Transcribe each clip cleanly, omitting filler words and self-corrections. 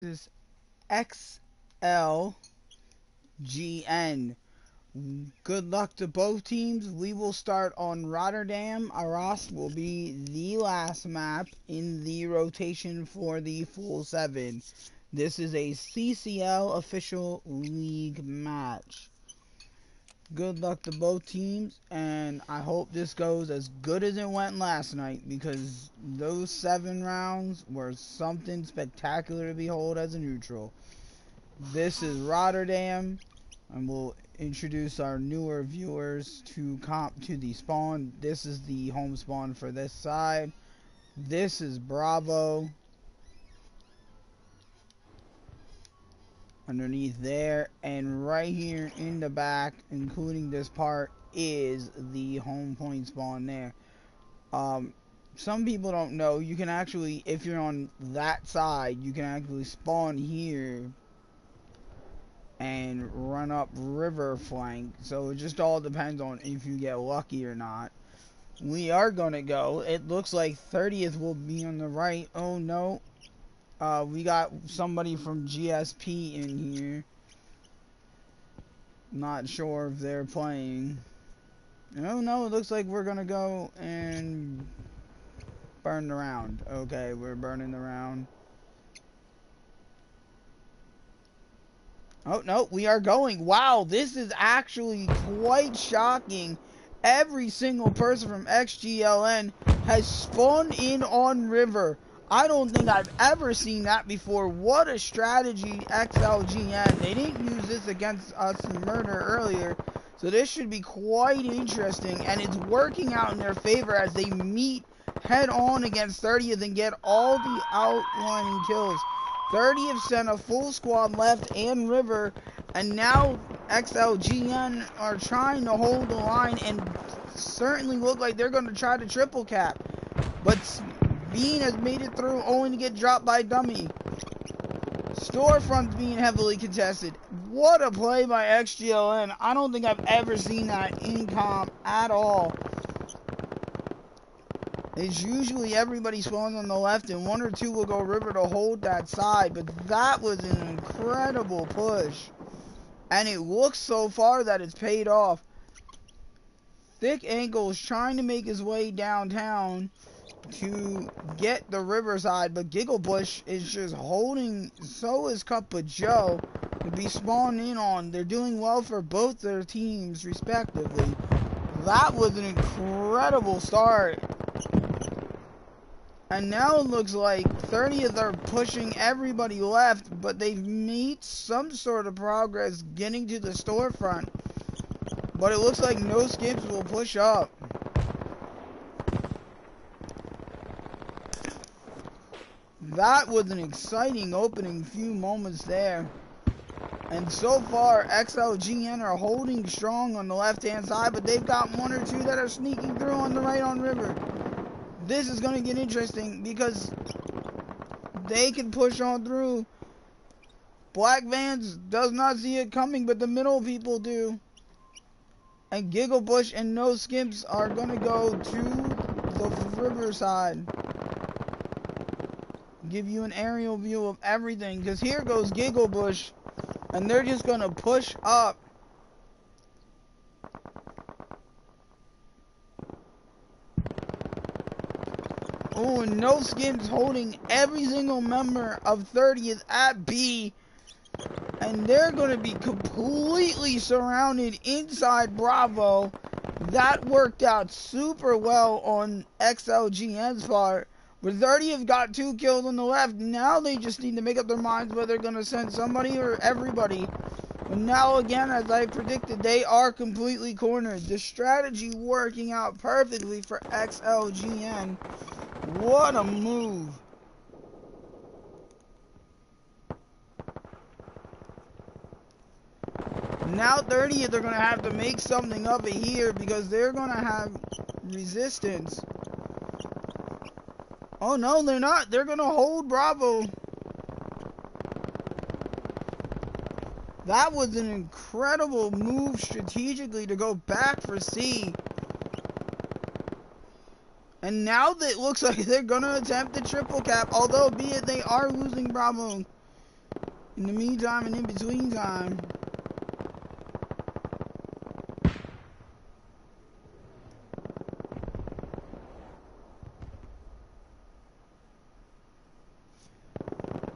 Is XLGN. Good luck to both teams. We will start on Rotterdam. Arras will be the last map in the rotation for the full 7. This is a CCL official league match. Good luck to both teams, and I hope this goes as good as it went last night, because those 7 rounds were something spectacular to behold as a neutral. This is Rotterdam, and we'll introduce our newer viewers to the spawn. This is the home spawn for this side. This is Bravo. Underneath there, and right here in the back, including this part, is the home point spawn there. Some people don't know, you can actually, if you're on that side, you can actually spawn here and run up river flank. So it just all depends on if you get lucky or not. We are gonna go. It looks like 30th will be on the right. Oh no. We got somebody from GSP in here. Not sure if they're playing. Oh no, it looks like we're gonna go and burn the round. Okay, we're burning the round. Oh no, we are going. Wow, this is actually quite shocking. Every single person from XGLN has spawned in on river. I don't think I've ever seen that before. What a strategy, XLGN. They didn't use this against us in murder earlier, so this should be quite interesting, and it's working out in their favor as they meet head on against 30th and get all the outlining kills. 30th sent a full squad left and river, and now XLGN are trying to hold the line and certainly look like they're going to try to triple cap. But Bean has made it through only to get dropped by Dummy. Storefront's being heavily contested. What a play by XGLN. I don't think I've ever seen that in comp at all. It's usually everybody spawns on the left and 1 or 2 will go river to hold that side, but that was an incredible push. And it looks so far that it's paid off. Thick Ankle's trying to make his way downtown to get the river side, but Gigglebush is just holding. So is Cup of Joe to be spawned in on. They're doing well for both their teams respectively. That was an incredible start. And now it looks like 30th are pushing everybody left, but they've made some sort of progress getting to the storefront. But it looks like no skips will push up. That was an exciting opening few moments there. And so far, XLGN are holding strong on the left-hand side, but they've got 1 or 2 that are sneaking through on the right on river. This is going to get interesting because they can push on through. Black Vans does not see it coming, but the middle people do. And Gigglebush and No Skips are going to go to the riverside. Give you an aerial view of everything, because here goes Gigglebush, and they're just going to push up. Oh, and No Skips holding every single member of 30th at B. And they're going to be completely surrounded inside Bravo. That worked out super well on XLGN's part. But 30th got 2 kills on the left. Now they just need to make up their minds whether they're going to send somebody or everybody. But now again, as I predicted, they are completely cornered. The strategy working out perfectly for XLGN. What a move. Now 30th are going to have to make something of it here because they're going to have resistance. Oh no, they're not. They're going to hold Bravo. That was an incredible move strategically to go back for C. And now that it looks like they're going to attempt the triple cap, although be it they are losing Bravo. In the meantime and in between time,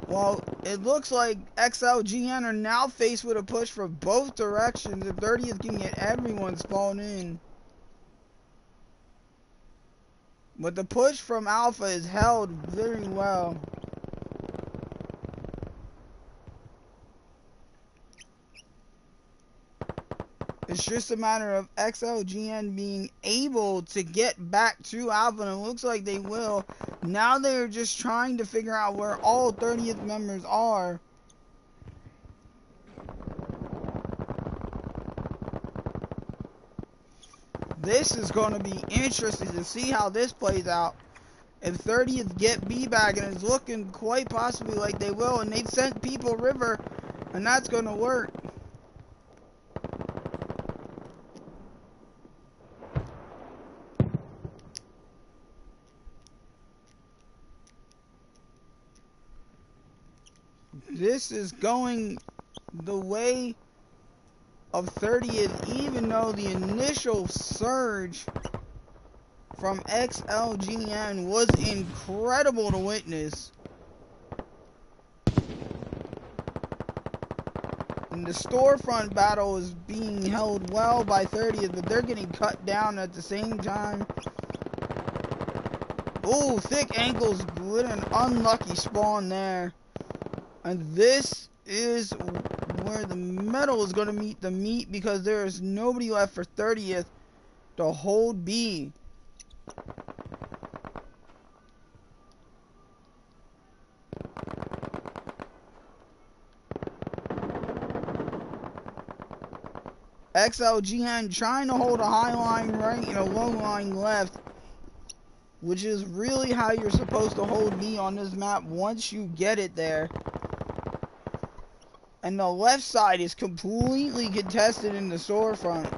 well, it looks like XLGN are now faced with a push from both directions. The 30th can get everyone spawned in. But the push from Alpha is held very well. It's just a matter of XLGN being able to get back to Alpha, and it looks like they will. Now they're just trying to figure out where all 30th members are. This is going to be interesting to see how this plays out. If 30th get B back, and it's looking quite possibly like they will, and they've sent people river, and that's going to work. This is going the way of 30th, even though the initial surge from XLGN was incredible to witness. And the storefront battle is being held well by 30th, but they're getting cut down at the same time. Ooh, thick ankles with an unlucky spawn there. And this is where the metal is going to meet the meat, because there is nobody left for 30th to hold B. XLGN trying to hold a high line right and a low line left, which is really how you're supposed to hold B on this map once you get it there. And the left side is completely contested in the storefront.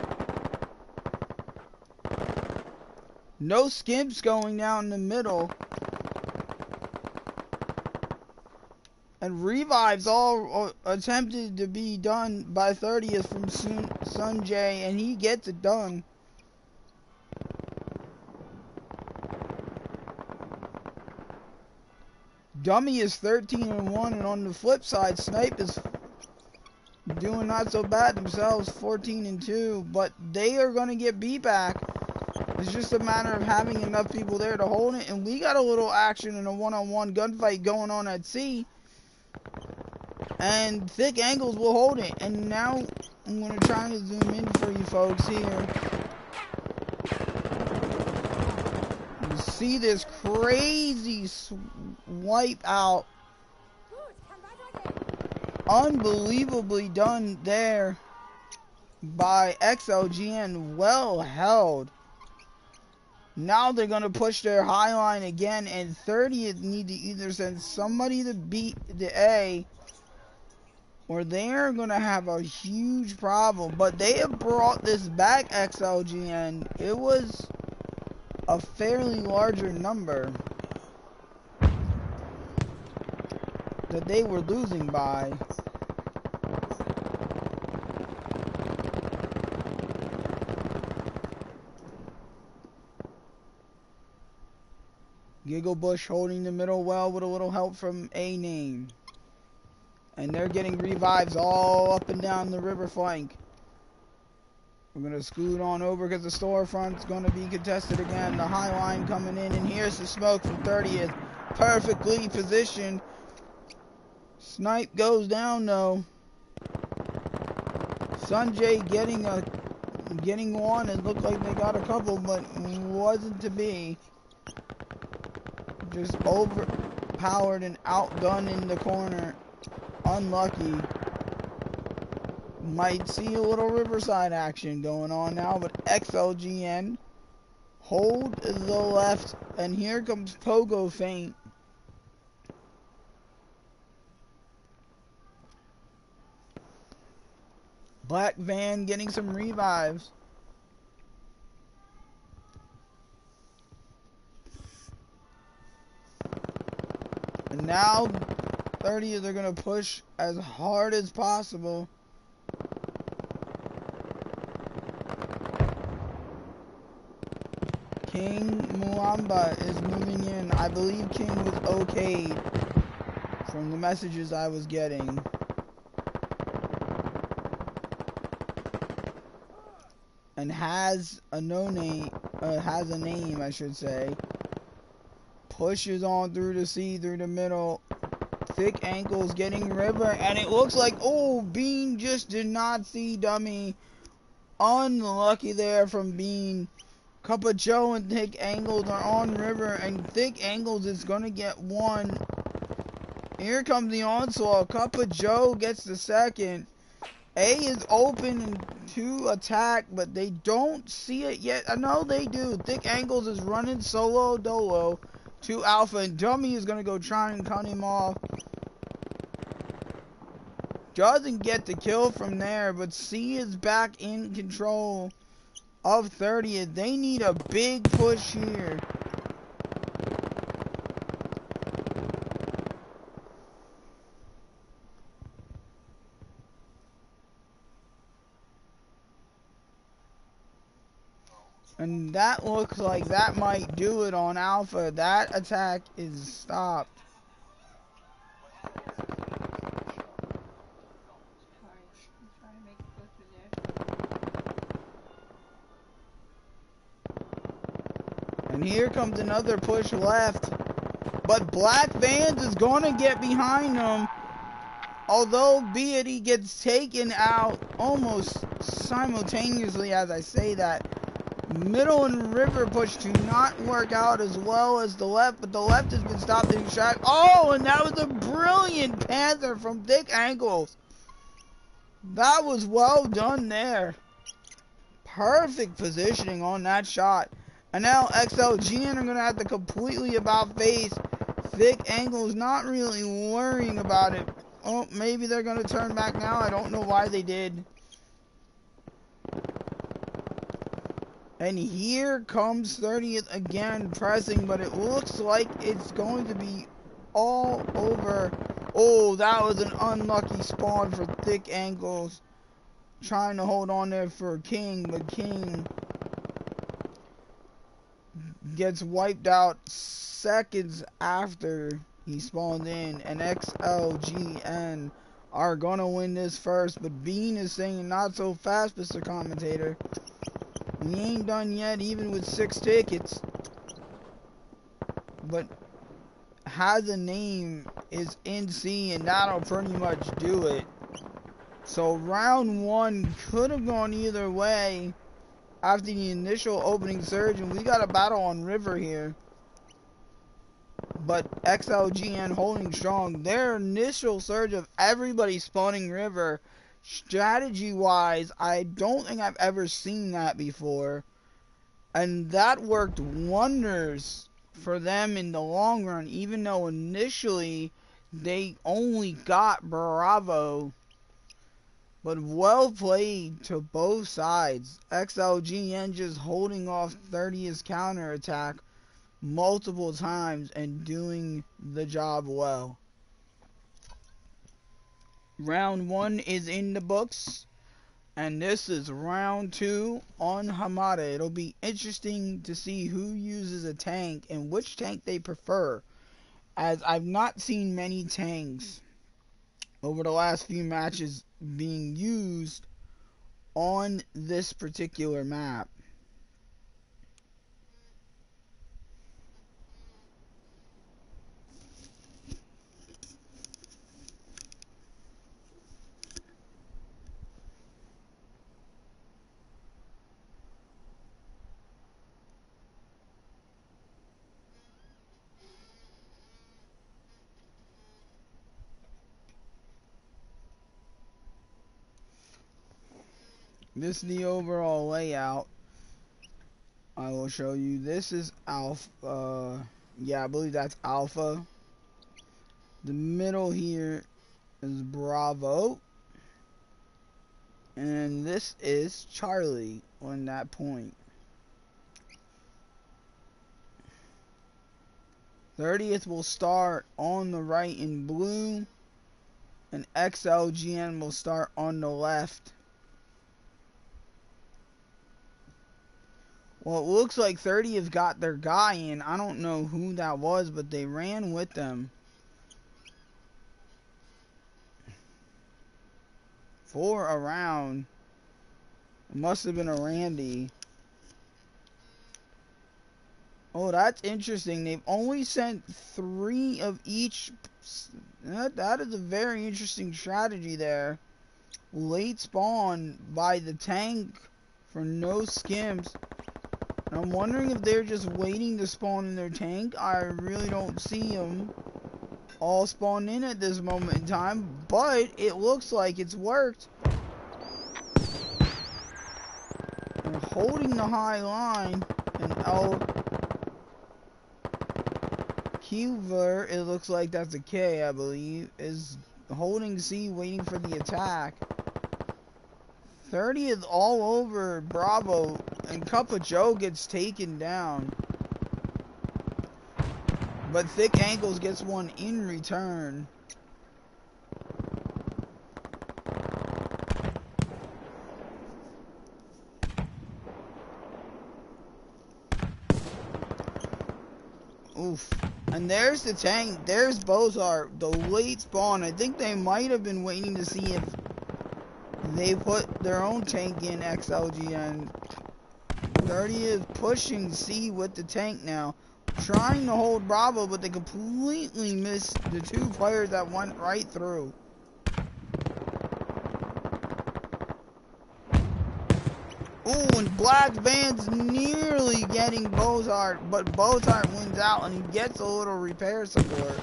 No skimps going down the middle. And revives all attempted to be done by 30th from Sunjay, and he gets it done. Dummy is 13-1, and on the flip side, Snipe is doing not so bad themselves, 14-2, but they are going to get beat back. It's just a matter of having enough people there to hold it, and we got a little action in a one-on-one gunfight going on at C, and Thick Angles will hold it. And now I'm going to try to zoom in for you folks here. You see this crazy wipe out. Unbelievably done there by XLGN. Well held. Now they're going to push their high line again, and 30th need to either send somebody to beat the A, or they're going to have a huge problem. But they have brought this back, XLGN. It was a fairly larger number that they were losing by. Giggle Bush holding the middle well with a little help from A Name. And they're getting revives all up and down the river flank. We're going to scoot on over because the storefront's going to be contested again. The high line coming in, and here's the smoke from 30th. Perfectly positioned. Snipe goes down though. Sunjay getting one. It looked like they got a couple, but wasn't to be. Just overpowered and outgunned in the corner. Unlucky. Might see a little Riverside action going on now, but XLGN hold the left, and here comes Pogo Feint. Black Van getting some revives. And now 30th are going to push as hard as possible. King Muamba is moving in. I believe King was okayed from the messages I was getting. And has a name, I should say. Pushes on through the sea, through the middle. Thick ankles getting river, and it looks like, oh, Bean just did not see dummy. Unlucky there from Bean. Cup of Joe and Thick Angles are on river, and Thick Angles is gonna get one. Here comes the onslaught. Cup of Joe gets the second. A is open to attack, but they don't see it yet. No, they do. Thick Angles is running solo dolo to Alpha, and Dummy is gonna go try and cut him off. Doesn't get the kill from there, but C is back in control of 30th. They need a big push here. And that looks like that might do it on Alpha. That attack is stopped. And here comes another push left. But Black Vans is going to get behind them. Although Beatty gets taken out almost simultaneously as I say that. Middle and river push do not work out as well as the left, but the left has been stopped in track. Oh, and that was a brilliant Panther from Thick Ankles. That was well done there. Perfect positioning on that shot. And now XLGN are going to have to completely about face. Thick Ankles not really worrying about it. Oh, maybe they're going to turn back now. I don't know why they did. And here comes 30th again pressing, but it looks like it's going to be all over. Oh, that was an unlucky spawn for Thick Ankles. Trying to hold on there for King, but King gets wiped out seconds after he spawned in. And XLGN are going to win this first, but Bean is saying not so fast, Mr. Commentator. We ain't done yet, even with 6 tickets. But has a name is NC, and that'll pretty much do it. So round 1 could have gone either way after the initial opening surge, and we got a battle on river here. But XLGN holding strong. Their initial surge of everybody spawning river, strategy-wise, I don't think I've ever seen that before. And that worked wonders for them in the long run, even though initially they only got Bravo. But well played to both sides. XLGN just holding off 30's counterattack multiple times and doing the job well. Round 1 is in the books, and this is round 2 on Hamada. It'll be interesting to see who uses a tank and which tank they prefer, as I've not seen many tanks over the last few matches being used on this particular map. This is the overall layout. I will show you. This is Alpha. Yeah, I believe that's Alpha. The middle here is Bravo. And this is Charlie on that point. 30th will start on the right in blue. And XLGN will start on the left. Well, it looks like 30 has got their guy in. I don't know who that was, but they ran with them. For a round. It must have been a Randy. Oh, that's interesting. They've only sent 3 of each. That is a very interesting strategy there. Late spawn by the tank for no skims. And I'm wondering if they're just waiting to spawn in their tank. I really don't see them all spawn in at this moment in time, but it looks like it's worked. And holding the high line, and Qver, it looks like that's a K, I believe, is holding C, waiting for the attack. 30 is all over Bravo, and Cup of Joe gets taken down. But Thick Ankles gets one in return. Oof. And there's the tank. There's Bozart, the late spawn. I think they might have been waiting to see if they put their own tank in XLGN. 30 is pushing C with the tank now. Trying to hold Bravo, but they completely missed the 2 players that went right through. Ooh, and Black Van's nearly getting Bozart, but Bozart wins out and he gets a little repair support.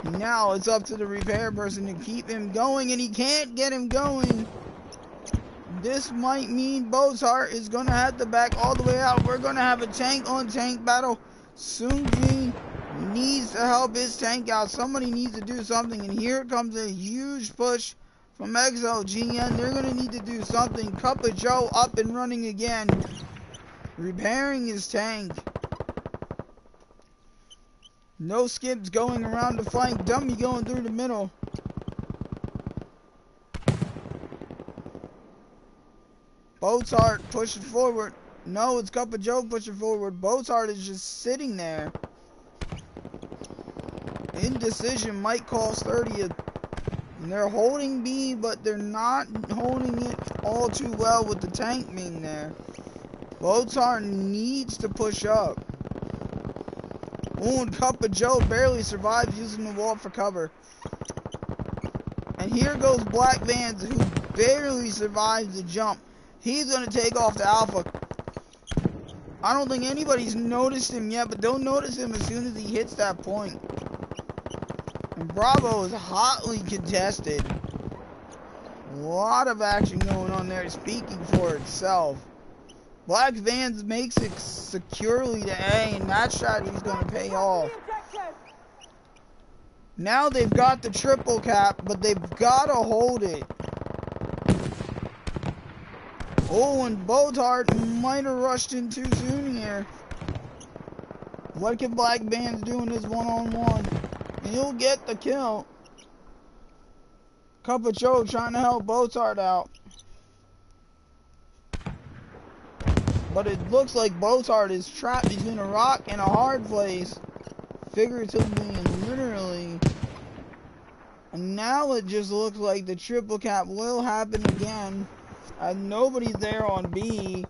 Now it's up to the repair person to keep him going, and he can't get him going. This might mean Bozart is going to have to back all the way out. We're going to have a tank-on-tank battle. Sungjin needs to help his tank out. Somebody needs to do something, and here comes a huge push from XLGN. They're going to need to do something. Cup of Joe up and running again, repairing his tank. No skips going around the flank. Dummy going through the middle. Bozart pushing forward. No, it's Cup of Joe pushing forward. Bozart is just sitting there. Indecision might cost 30. And they're holding B, but they're not holding it all too well with the tank being there. Bozart needs to push up. Ooh, and Cup of Joe barely survives using the wall for cover. And here goes Black Vans, who barely survives the jump. He's going to take off the Alpha. I don't think anybody's noticed him yet, but they'll notice him as soon as he hits that point. And Bravo is hotly contested. A lot of action going on there, speaking for itself. Black Vans makes it securely to A, and that strategy is going to pay off. Now they've got the triple cap, but they've got to hold it. Oh, and Bozart might have rushed in too soon here. What can Black Vans do in this one-on-one? He'll get the kill. Cup of Joe trying to help Bozart out. But it looks like Bozart is trapped between a rock and a hard place. Figuratively and literally. And now it just looks like the triple cap will happen again. Nobody's there on B.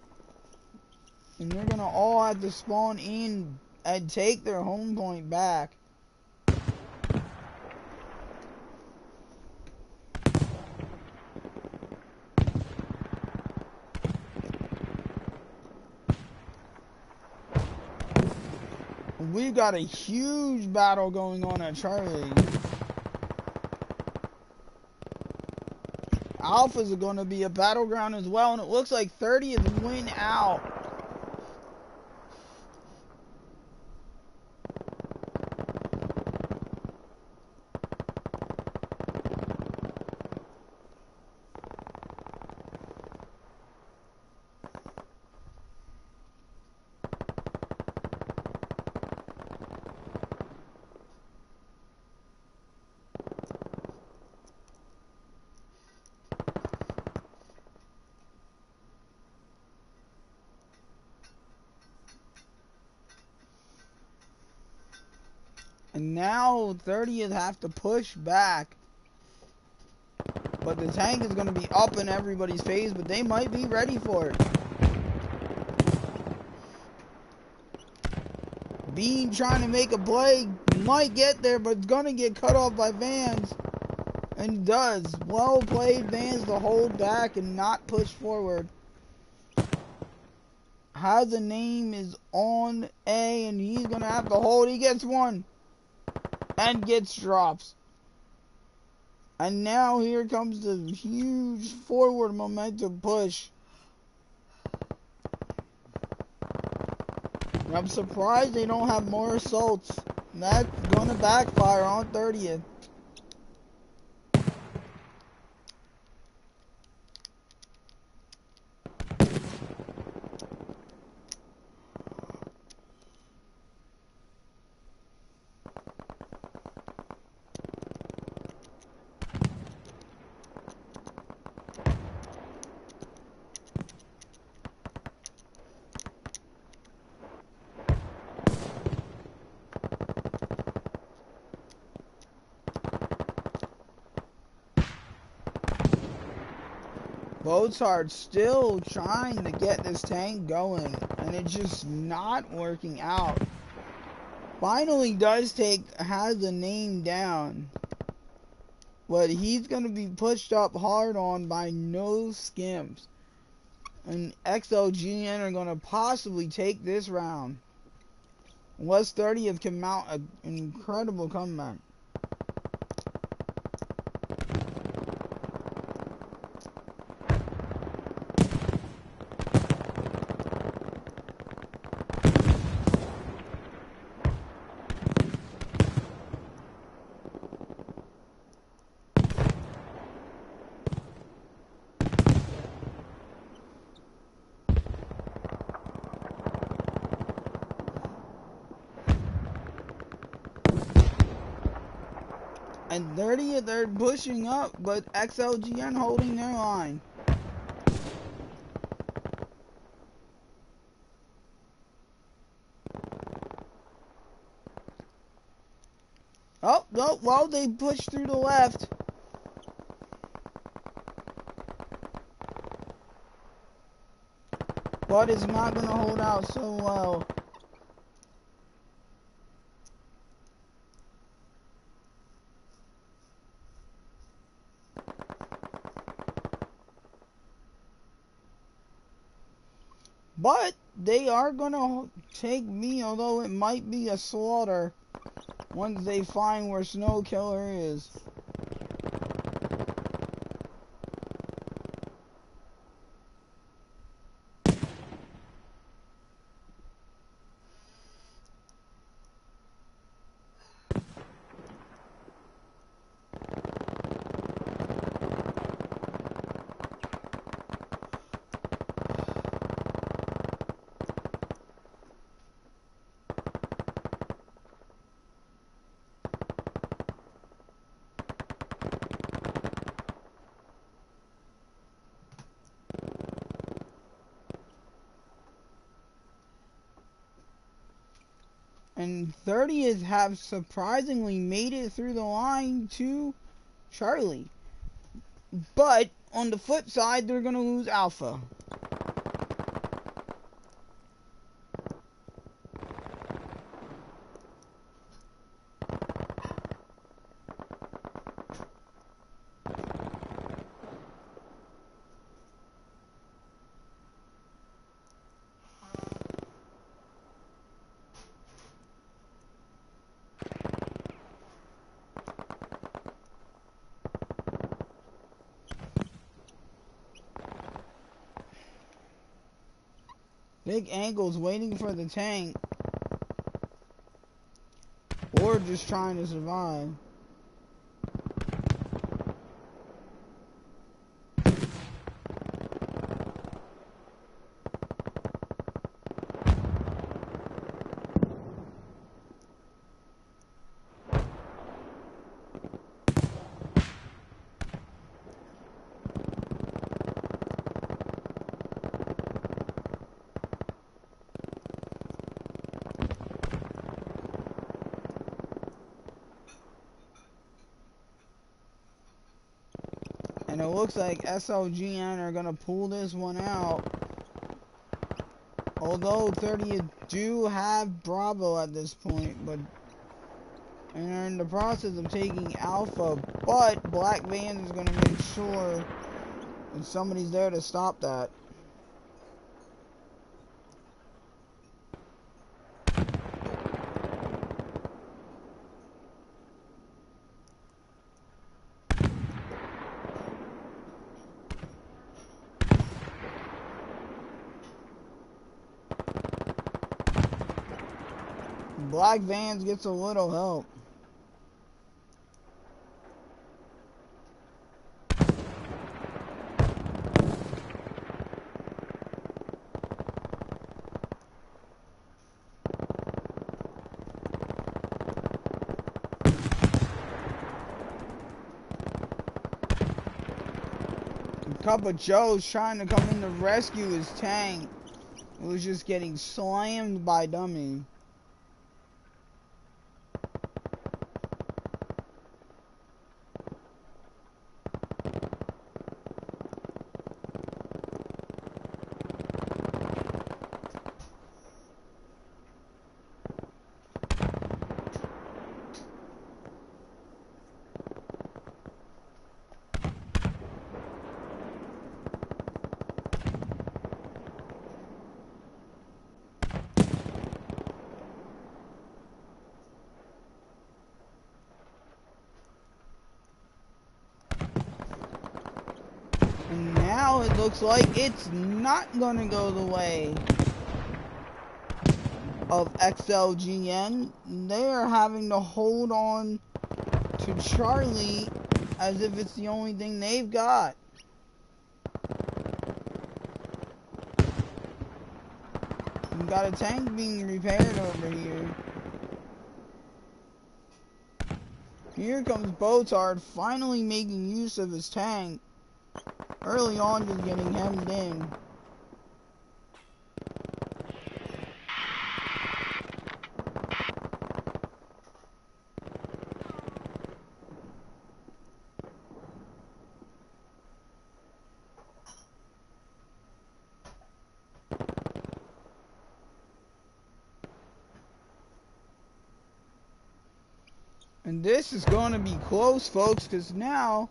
And they're going to all have to spawn in and take their home point back. We've got a huge battle going on at Charlie. Alphas are going to be a battleground as well, and it looks like 30 is win out. And now 30th have to push back. But the tank is going to be up in everybody's face, but they might be ready for it. Bean trying to make a play, might get there, but it's going to get cut off by Vans. And does. Well played, Vans, to hold back and not push forward. Has a name is on A, and he's going to have to hold. He gets one. And gets drops. And now here comes the huge forward momentum push. And I'm surprised they don't have more assaults. That's going to backfire on 30th. Bozard still trying to get this tank going, and it's just not working out. Finally has the name down, but he's going to be pushed up hard on by no skims. And XLGN are going to possibly take this round, unless 30th can mount an incredible comeback. And 30th, they're pushing up, but XLGN holding their line. Oh, no, well, they pushed through the left. But it's not going to hold out so well. But they are going to take me, although it might be a slaughter once they find where Snow Killer is. And 30th have surprisingly made it through the line to Charlie. But on the flip side, they're going to lose Alpha. Big Angle's waiting for the tank. Or just trying to survive. And it looks like XLGN are going to pull this one out. Although 30th do have Bravo at this point, but and are in the process of taking Alpha, but Black Vans is going to make sure that somebody's there to stop that. Black Vans gets a little help. Cup of Joe's trying to come in to rescue his tank. It was just getting slammed by Dummy. And now it looks like it's not gonna go the way of XLGN. They are having to hold on to Charlie as if it's the only thing they've got. We've got a tank being repaired over here. Here comes Botard finally making use of his tank. Early on, just getting hemmed in. And this is going to be close, folks, because now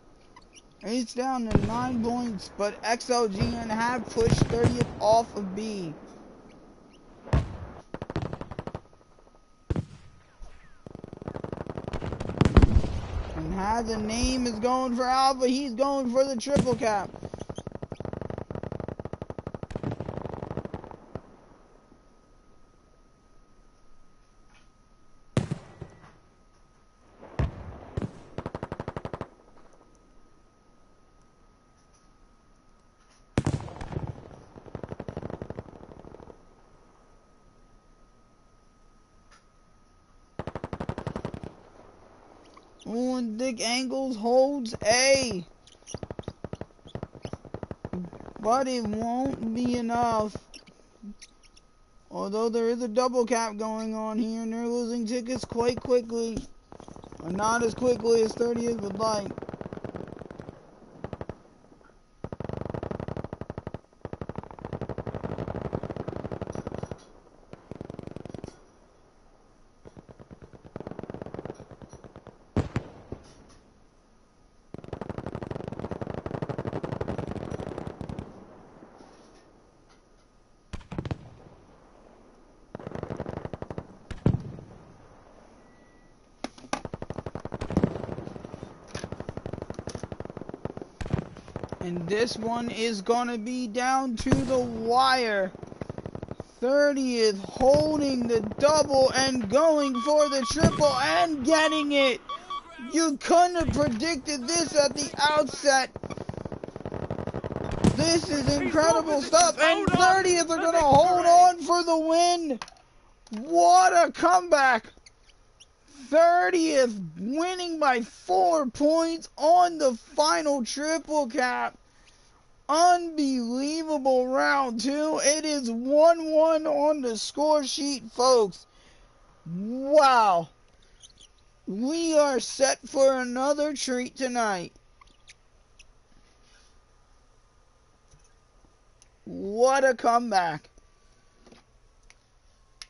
it's down to 9 points, but XLGN have pushed 30th off of B. And how the name is going for Alpha, he's going for the triple cap. Oh, and Dick Angles holds A. But it won't be enough. Although there is a double cap going on here, and they're losing tickets quite quickly. Or not as quickly as 30th would like. And this one is going to be down to the wire. 30th holding the double and going for the triple and getting it. You couldn't have predicted this at the outset. This is incredible stuff. And 30th are going to hold on for the win. What a comeback. 30th winning by 4 points on the final triple cap. Unbelievable round 2. It is 1-1 on the score sheet, folks. Wow. We are set for another treat tonight. What a comeback.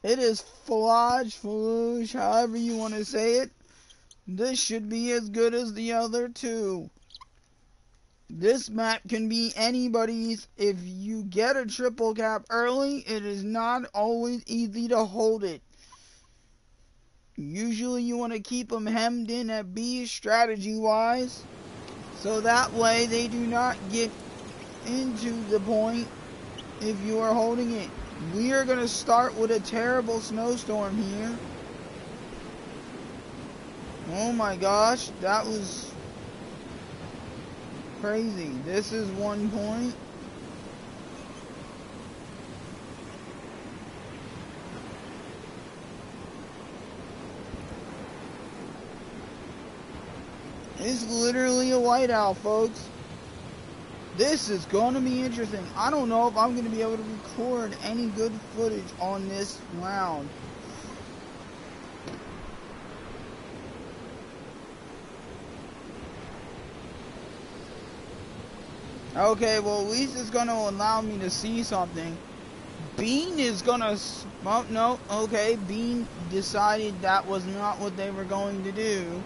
It is Floosh, however you want to say it. This should be as good as the other two. This map can be anybody's. If you get a triple cap early, it is not always easy to hold it. Usually you want to keep them hemmed in at B strategy-wise, so that way they do not get into the point if you are holding it. We are going to start with a terrible snowstorm here. Oh my gosh, that was crazy. This is 1 point. It's literally a whiteout, folks. This is going to be interesting. I don't know if I'm going to be able to record any good footage on this round. Okay, well, at least it's going to allow me to see something. Bean is going to... Oh, no, okay. Bean decided that was not what they were going to do.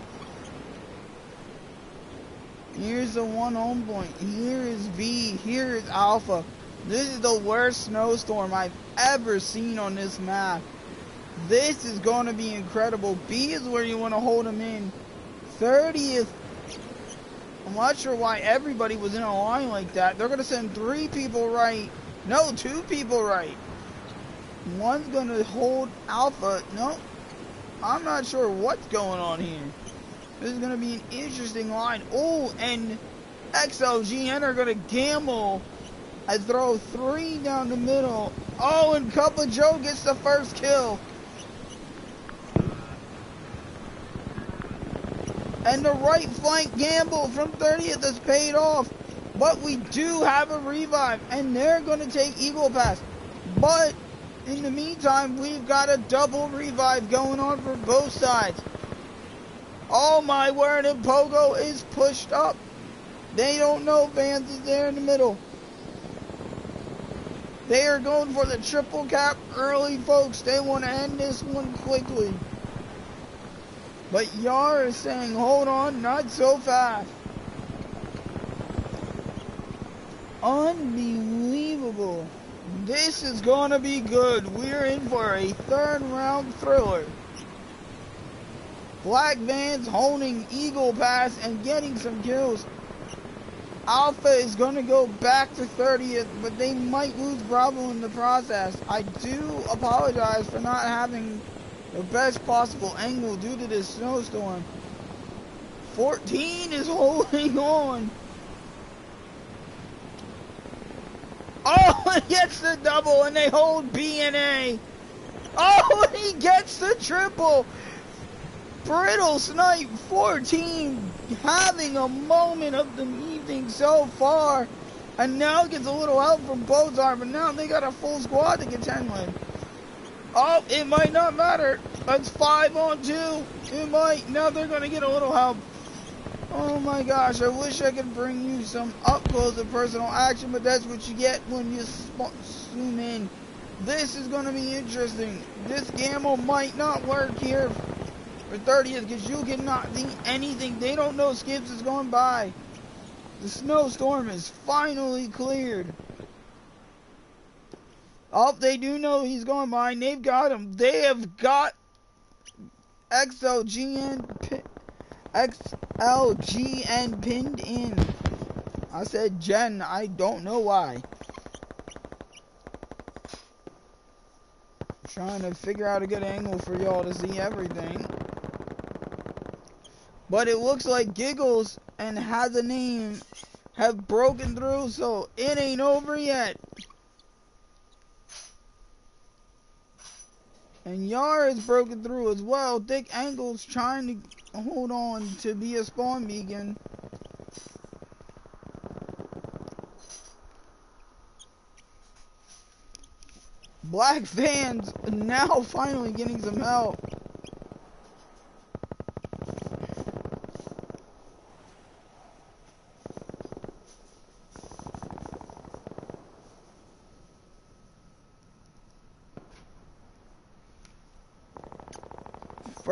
Here's the one home point. Here is V. Here is Alpha. This is the worst snowstorm I've ever seen on this map. This is going to be incredible. B is where you want to hold them in. 30th. I'm not sure why everybody was in a line like that. They're going to send 3 people right. No, 2 people right. One's going to hold Alpha. No, I'm not sure what's going on here. This is going to be an interesting line. Oh, and XLGN are going to gamble and throw 3 down the middle. Oh, and Cup of Joe gets the first kill. And the right flank gamble from 30th has paid off. But we do have a revive, and they're going to take Eagle Pass. But in the meantime, we've got a double revive going on for both sides. Oh my word, and Pogo is pushed up. They don't know Vance is there in the middle. They are going for the triple cap early, folks. They want to end this one quickly. But Yar is saying, hold on, not so fast. Unbelievable. This is going to be good. We're in for a 3rd round thriller. Black Van's holding Eagle Pass and getting some kills. Alpha is going to go back to 30th, but they might lose Bravo in the process. I do apologize for not having the best possible angle due to this snowstorm. 14 is holding on. Oh, he gets the double, and they hold B and A. Oh, and he gets the triple. Brittle Snipe 14 having a moment of the evening so far, and now gets a little help from Bozar, but now they got a full squad to contend with. Oh, it might not matter. That's 5 on 2. It might. Now they're going to get a little help. Oh my gosh, I wish I could bring you some up close and personal action, but that's what you get when you zoom in. This is going to be interesting. This gamble might not work here for 30th because you cannot see anything. They don't know Skips is going by. The snowstorm is finally cleared. Oh, they do know he's going by. They've got him. They have got XLGN pinned in. I said Jen. I don't know why. Trying to figure out a good angle for y'all to see everything. But it looks like Giggles and Has a Name have broken through, so it ain't over yet. And Yar is broken through as well. Thick Angle's trying to hold on to be a spawn beacon. Black fans now finally getting some help.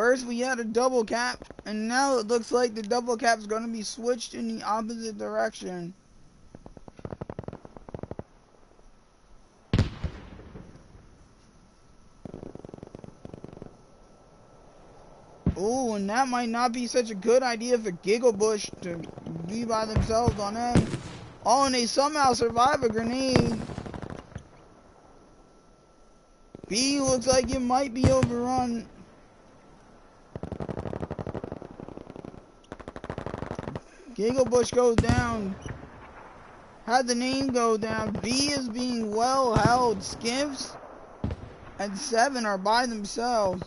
First we had a double cap, and now it looks like the double cap is going to be switched in the opposite direction. Oh, and that might not be such a good idea for Gigglebush to be by themselves on them. Oh, and they somehow survive a grenade. B looks like it might be overrun. Gigglebush goes down. Had the name go down. B is being well held. Skimps and 7 are by themselves.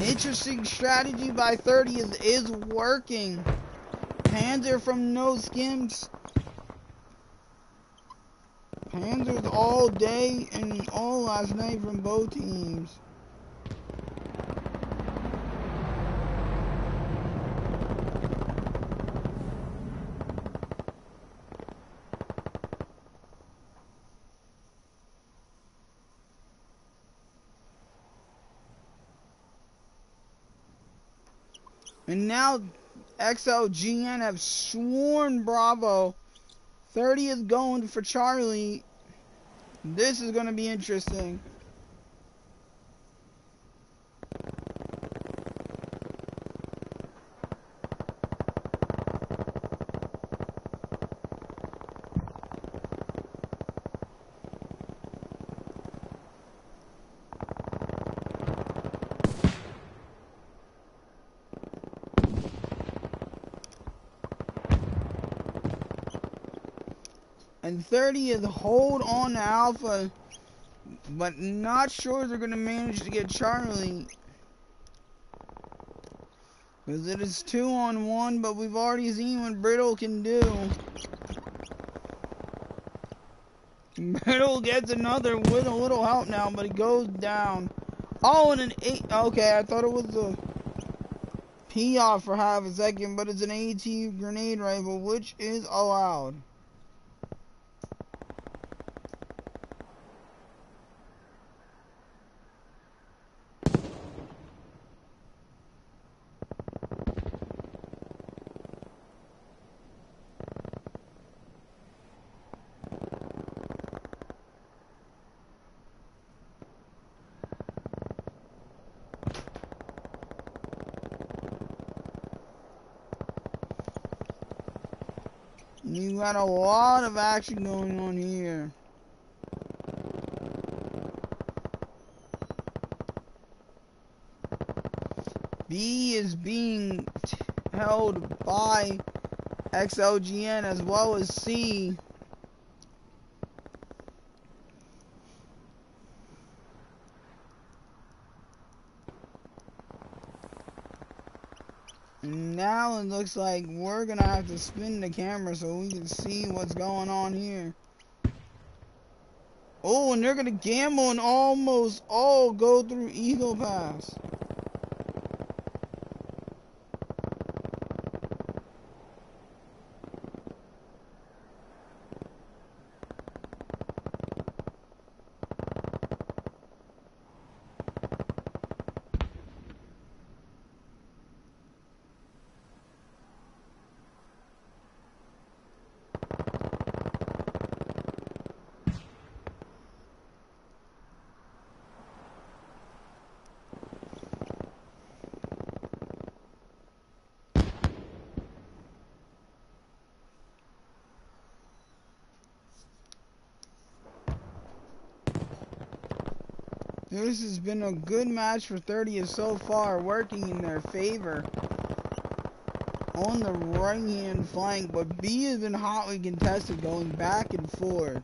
Interesting strategy by 30th is working. Panzer from no skimps. Panzers all day and all last night from both teams. And now XLGN have sworn Bravo. 30th going for Charlie. This is going to be interesting. And 30th hold on to Alpha, but not sure they're going to manage to get Charlie. Because it is 2-on-1, but we've already seen what Brittle can do. Brittle gets another with a little help now, but he goes down. Oh, and an 8. Okay, I thought it was a P-off for half a second, but it's an AT grenade rifle, which is allowed. You got a lot of action going on here. B is being held by XLGN as well as C. Now it looks like we're gonna have to spin the camera so we can see what's going on here. Oh, and they're gonna gamble and almost all go through Eagle Pass. This has been a good match for 30th so far, working in their favor on the right hand flank, but B has been hotly contested, going back and forth.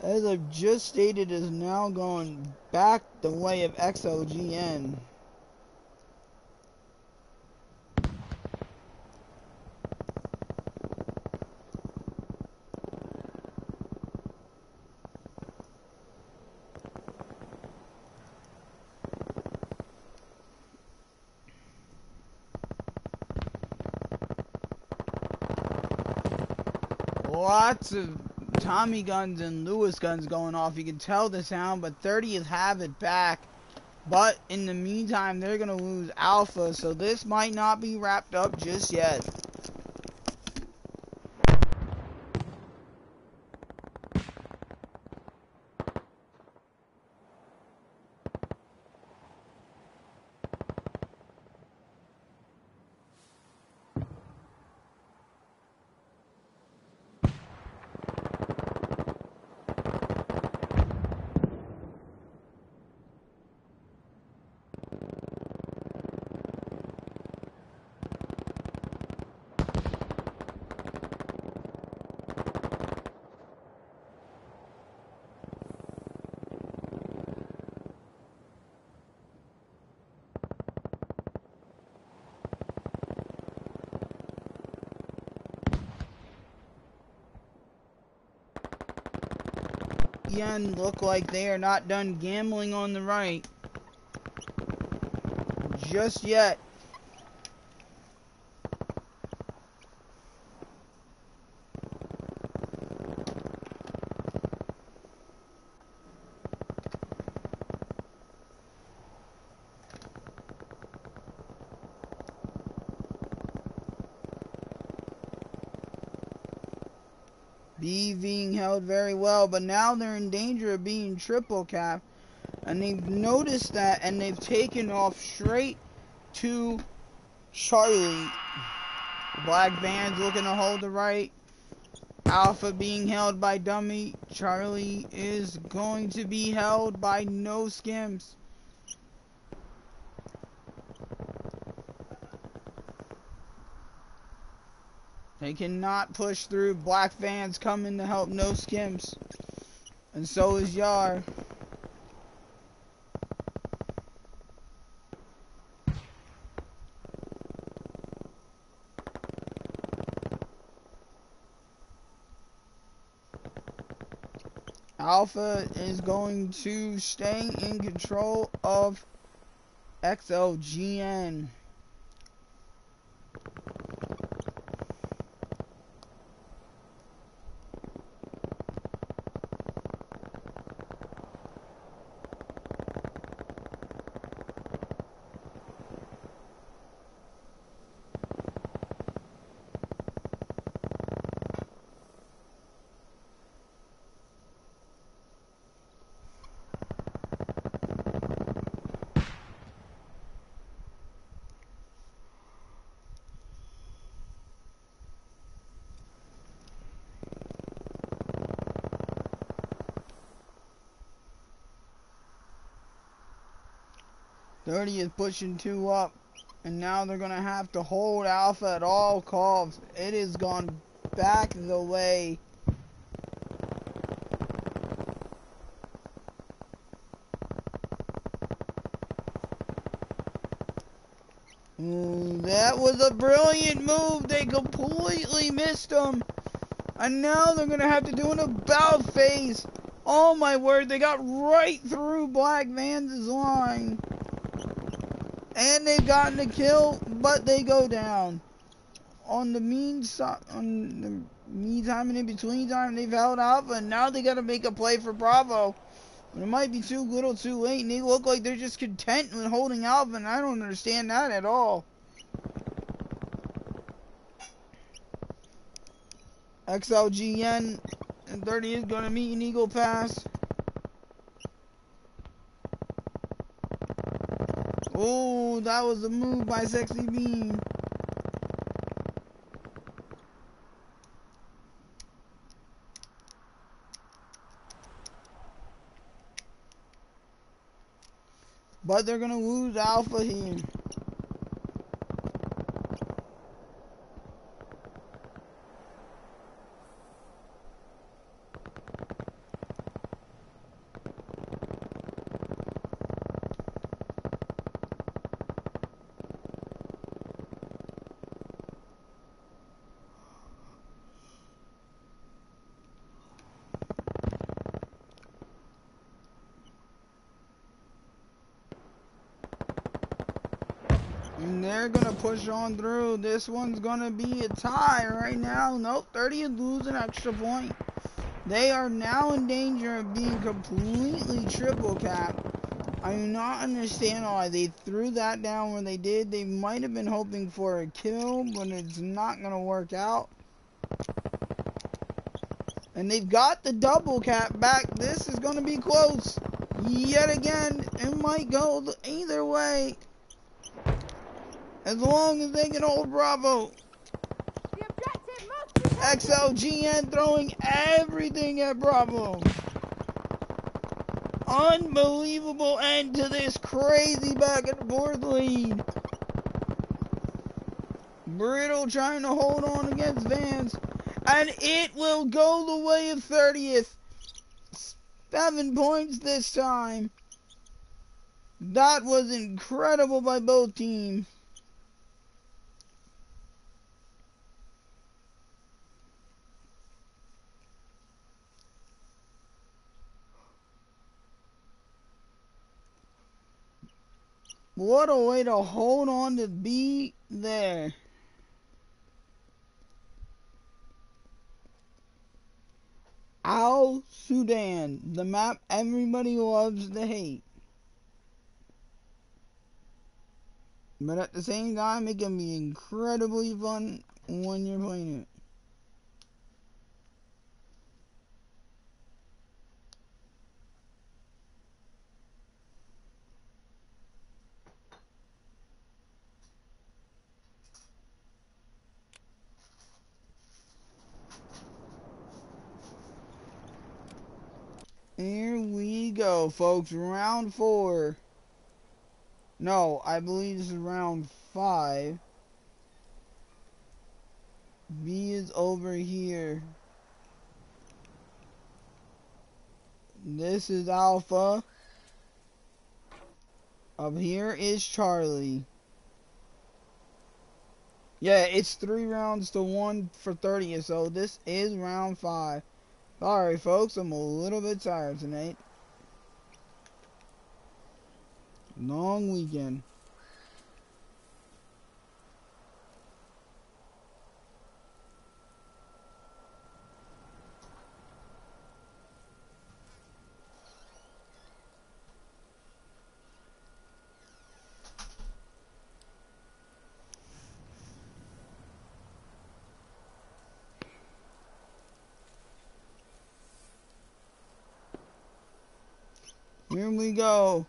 as I've just stated, is now going back the way of XLGN. Lots of Tommy guns and Lewis guns going off. You can tell the sound, but 30th have it back. But in the meantime, they're going to lose Alpha, so this might not be wrapped up just yet. Again, look like they are not done gambling on the right just yet. B being held very well, but now they're in danger of being triple capped. And they've noticed that, and they've taken off straight to Charlie. Black Van's looking to hold the right. Alpha being held by Dummy. Charlie is going to be held by No Skims. They cannot push through. Black Van's coming to help No Skims. And so is Yar. Alpha is going to stay in control of XLGN. Dirty is pushing 2 up, and now they're going to have to hold Alpha at all costs. It has gone back the way. That was a brilliant move. They completely missed him. And now they're going to have to do an about face. Oh my word, they got right through Black Van's line. And they've gotten a kill, but they go down. On the meantime and in between time, they've held Alpha, and now they got to make a play for Bravo. It might be too little, too late, and they look like they're just content with holding Alpha, and I don't understand that at all. XLGN and 30 is going to meet an Eagle Pass. Oh, that was a move by Sexy Bean. But they're going to lose Alpha here. And they're gonna push on through. This one's gonna be a tie right now. Nope, 30 and lose an extra point. They are now in danger of being completely triple capped. I do not understand why they threw that down where they did. They might have been hoping for a kill, but it's not gonna work out. And they've got the double cap back. This is gonna be close. Yet again, it might go either way. As long as they can hold Bravo. XLGN throwing everything at Bravo. Unbelievable end to this crazy back and forth lead. Brittle trying to hold on against Vance. And it will go the way of 30th. 7 points this time. That was incredible by both teams. What a way to hold on to be there. Al Sudan, the map everybody loves to hate. But at the same time, it can be incredibly fun when you're playing it. Here we go, folks. Round 4. No, I believe this is round 5. B is over here. This is Alpha. Up here is Charlie. Yeah, it's 3 rounds to 1 for 30, so this is round 5. Sorry, folks, I'm a little bit tired tonight. Long weekend. Here we go.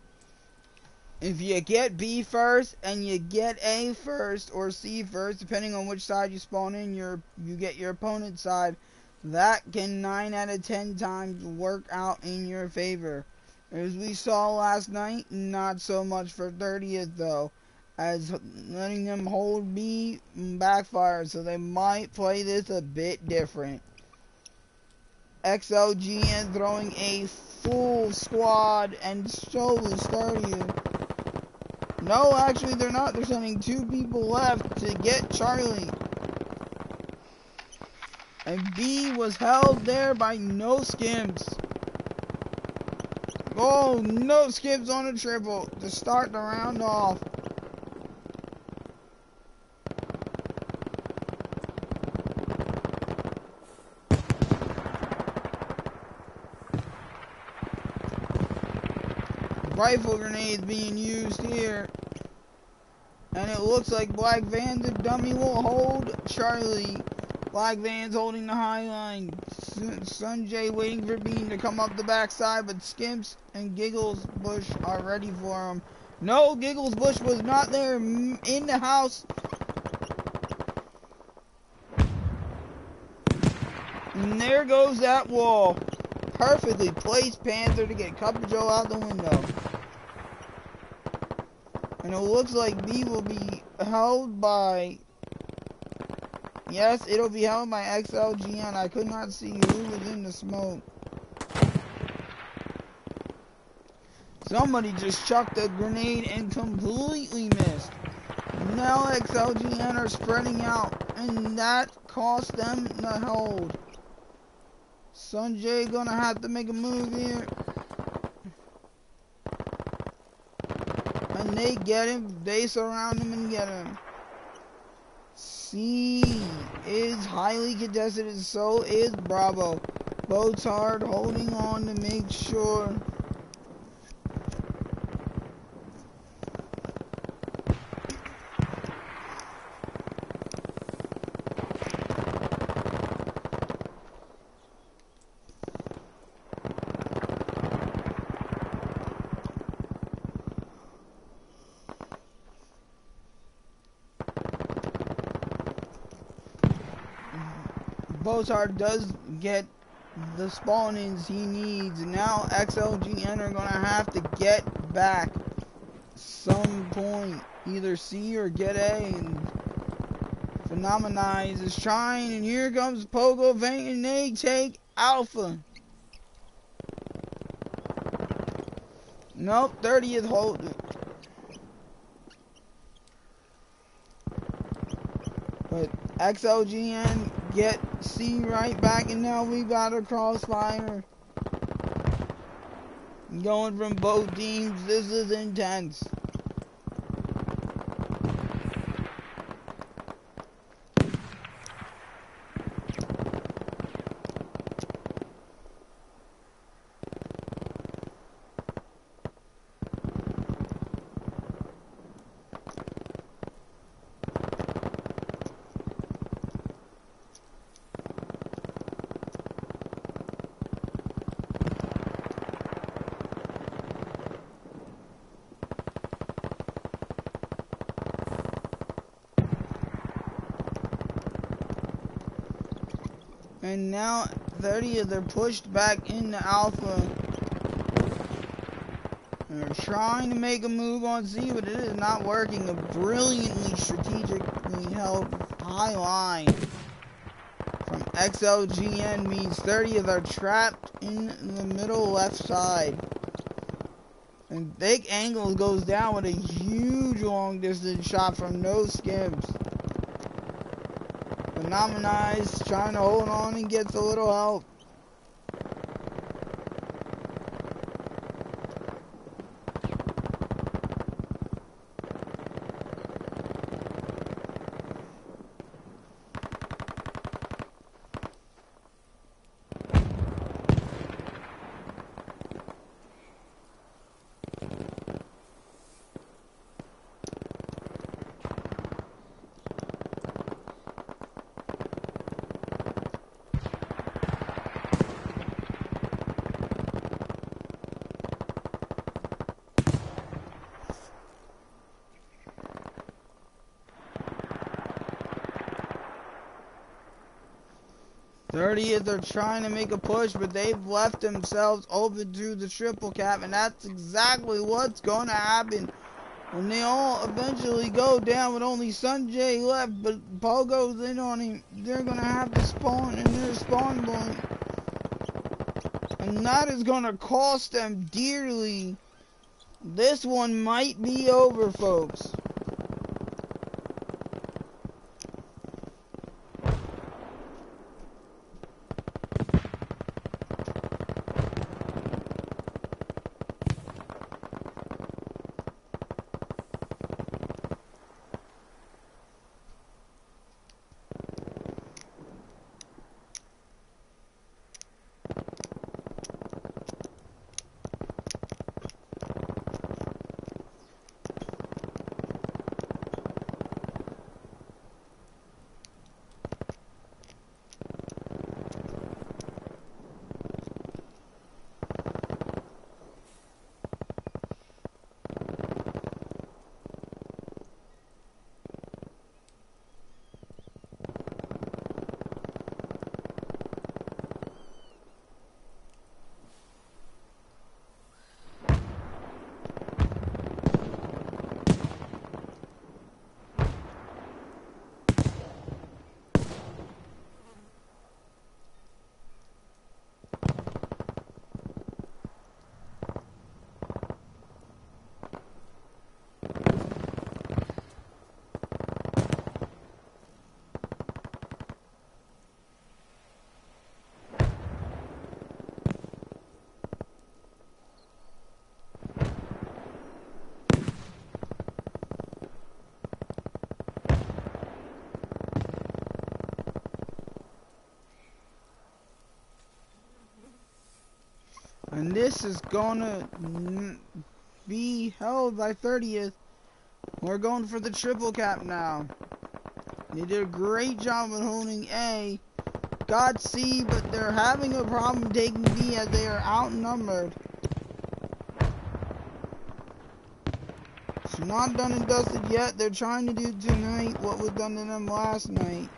If you get B first and you get A first or C first, depending on which side you spawn in, you get your opponent's side. That can 9 out of 10 times work out in your favor. As we saw last night, not so much for 30th though, as letting them hold B backfire, so they might play this a bit different. XLGN throwing a full squad and slowly starting. No, actually they're not. They're sending 2 people left to get Charlie. And B was held there by no skims. Oh, no skips on a triple to start the round off. Rifle grenades being used here. And it looks like Black Van, the dummy, will hold Charlie. Black Van's holding the high line. Sunjay waiting for Bean to come up the backside, but Skimps and Giggles Bush are ready for him. No, Giggles Bush was not there in the house. And there goes that wall. Perfectly placed Panther to get Cup of Joe out the window. And it looks like B will be held by... Yes, it'll be held by XLGN. I could not see who was in the smoke. Somebody just chucked a grenade and completely missed. Now XLGN are spreading out, and that cost them the hold. Sanjay gonna have to make a move here. And and they get him. They surround him and get him. C is highly contested, and so is Bravo. Botard holding on to make sure. Botard does get the spawn-ins he needs. Now XLGN are gonna have to get back some point, either C or get A. And Phenomenize is trying, and here comes Pogo Vang, and they take Alpha. Nope, 30th hold. But XLGN get C right back, and now we got a crossfire going from both teams. This is intense. And now 30th, they're pushed back into Alpha. And they're trying to make a move on C, but it is not working. A brilliantly strategically held high line from XLGN means 30th are trapped in the middle left side. And Big Angle goes down with a huge long distance shot from no skims. Phenomenize trying to hold on and gets a little help. They're trying to make a push, but they've left themselves open to the triple cap, and that's exactly what's going to happen when they all eventually go down with only Sunjay left. But Pogo's in on him. They're going to have to spawn in their spawn point, and that is going to cost them dearly. This one might be over, folks. And this is gonna be held by 30th. We're going for the triple cap now. They did a great job of holding A. Got C, but they're having a problem taking B as they are outnumbered. It's not done and dusted yet. They're trying to do tonight what was done to them last night.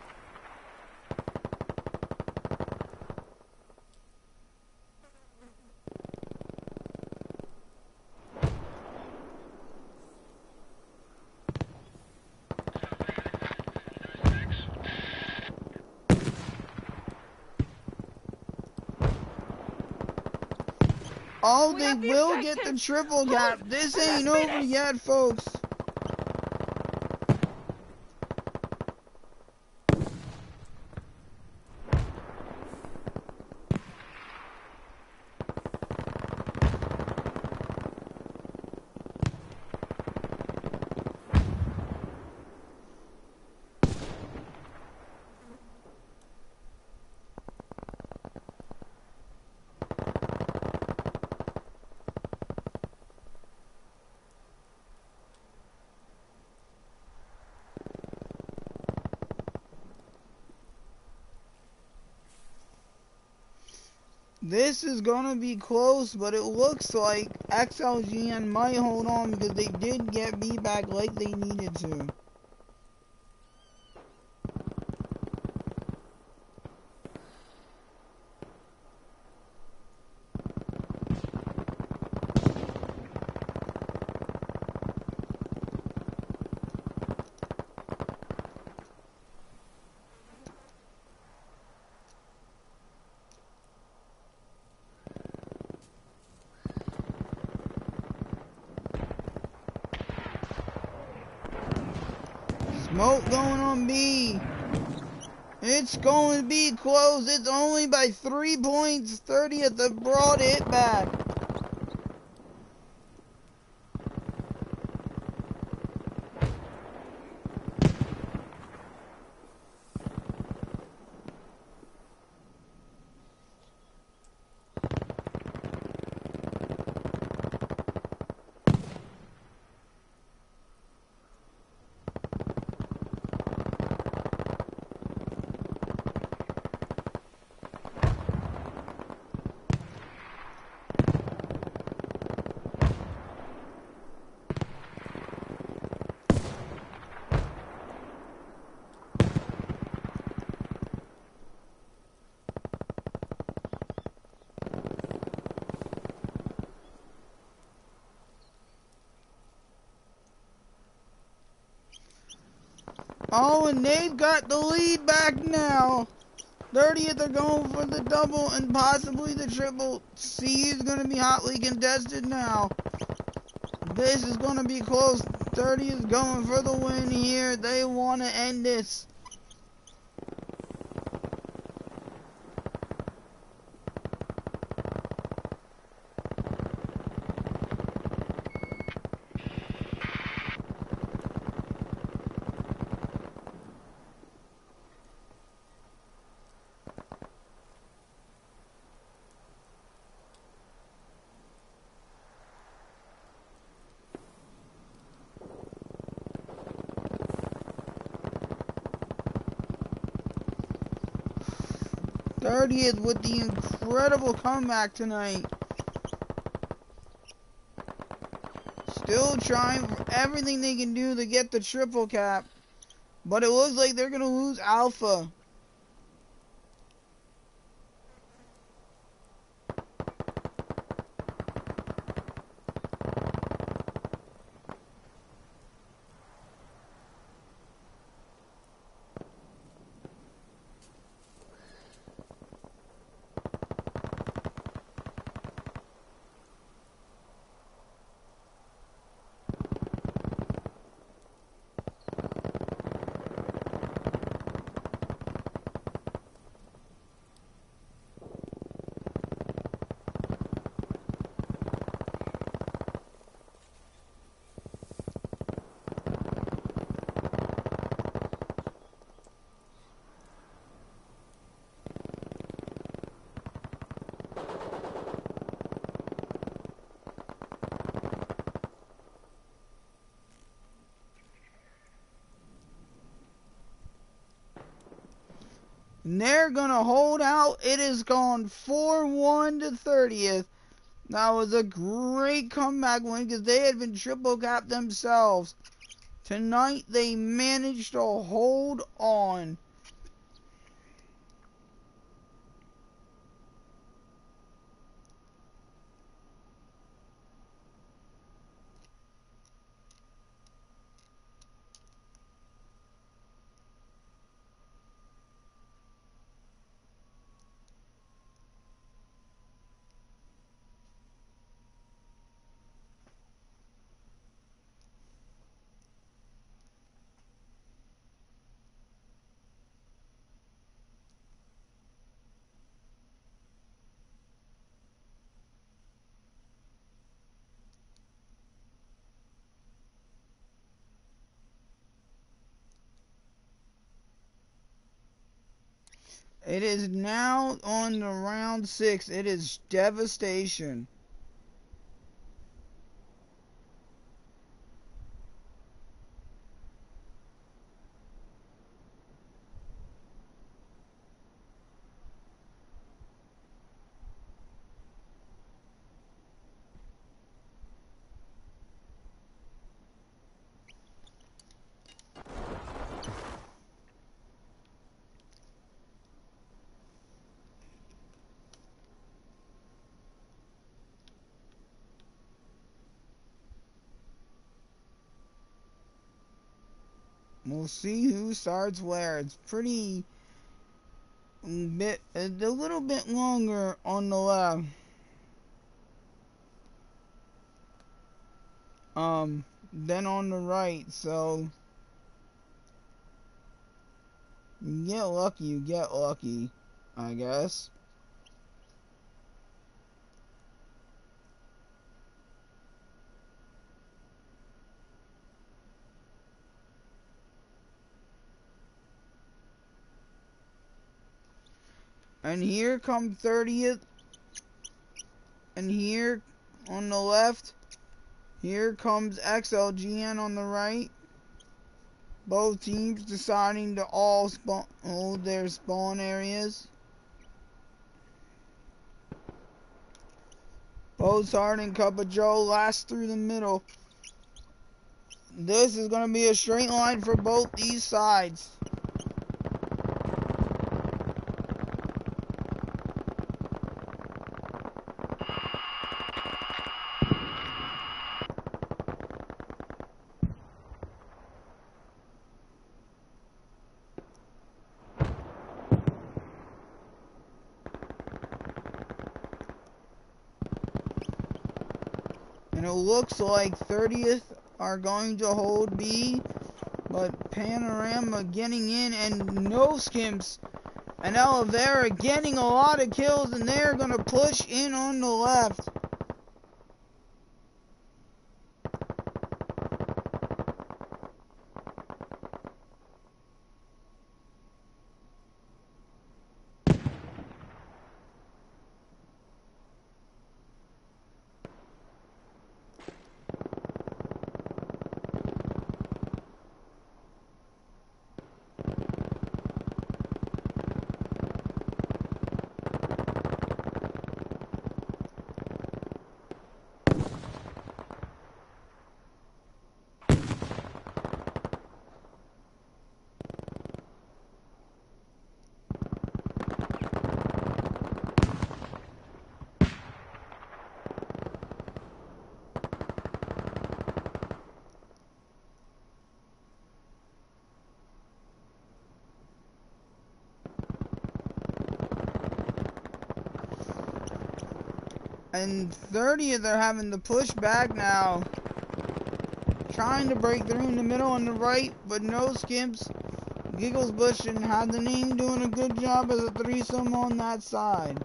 Oh, they will get the triple cap. This ain't over yet, folks. This is gonna be close, but it looks like XLGN might hold on because they did get B back like they needed to. Smoke going on B. It's going to be close. It's only by 3 points. 30th have brought it back. Oh, and they've got the lead back now. 30th are going for the double and possibly the triple. C is going to be hotly contested now. This is going to be close. 30th is going for the win here. They want to end this. '30th with the incredible comeback tonight. Still trying for everything they can do to get the triple cap. But it looks like they're going to lose Alpha. And they're going to hold out. It has gone 4-1 to 30th. That was a great comeback win because they had been triple capped themselves. Tonight they managed to hold on. It is now on to round 6. It is devastation. We'll see who starts where. It's pretty a little bit longer on the left. Than on the right, so you get lucky, I guess. And here come 30th. And here on the left, here comes XLGN on the right. Both teams deciding to all hold their spawn areas. Both Hard and Cup of Joe last through the middle. This is going to be a straight line for both these sides. And it looks like 30th are going to hold B, but Panorama getting in, and no skimps, and Oliveira getting a lot of kills, and they're going to push in on the left. And 30th, they're having to push back now. Trying to break through in the middle on the right, but no skimps. Giggles Bush and Had the Name doing a good job as a threesome on that side.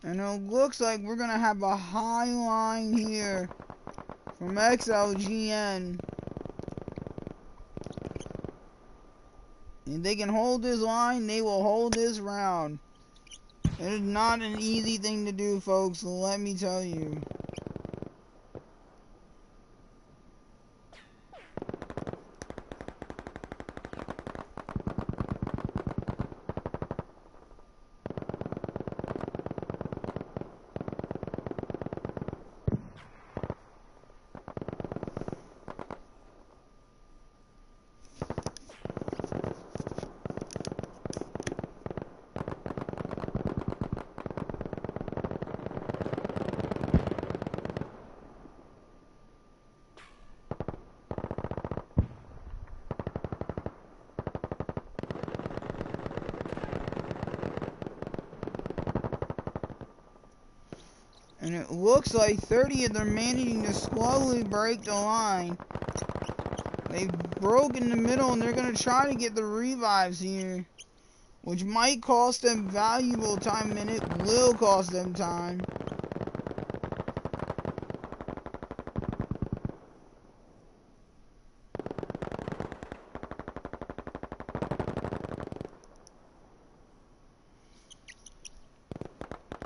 And it looks like we're going to have a high line here from XLGN. If they can hold this line, they will hold this round. It is not an easy thing to do, folks, let me tell you. And it looks like 30th are managing to slowly break the line. They've broken the middle and they're going to try to get the revives here, which might cost them valuable time, and it will cost them time.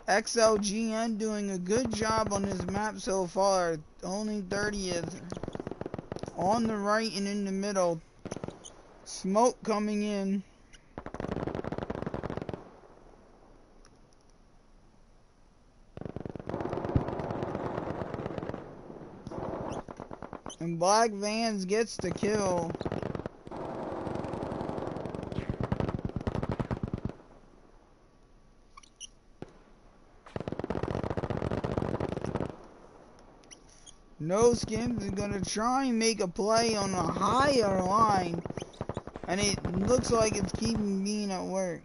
XLGN doing a good job on this map so far. Only 30th on the right and in the middle. Smoke coming in. And Black Vans gets the kill. No Skims is going to try and make a play on a higher line. And it looks like it's keeping being at work.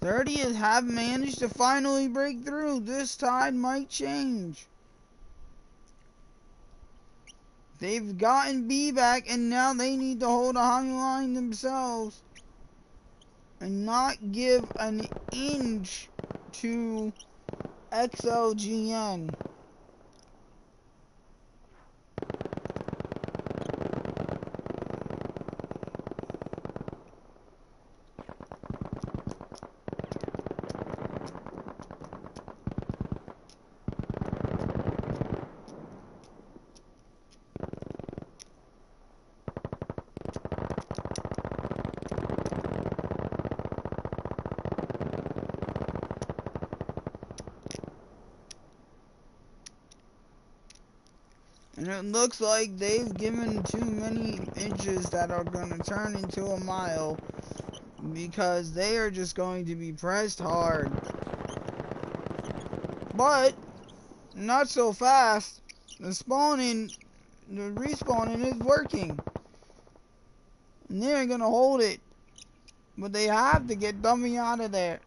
'30th have managed to finally break through. This tide might change. They've gotten B back, and now they need to hold a high line themselves and not give an inch to XLGN. And it looks like they've given too many inches that are going to turn into a mile, because they are just going to be pressed hard. But not so fast. The respawning is working. And they're going to hold it. But they have to get Dummy out of there.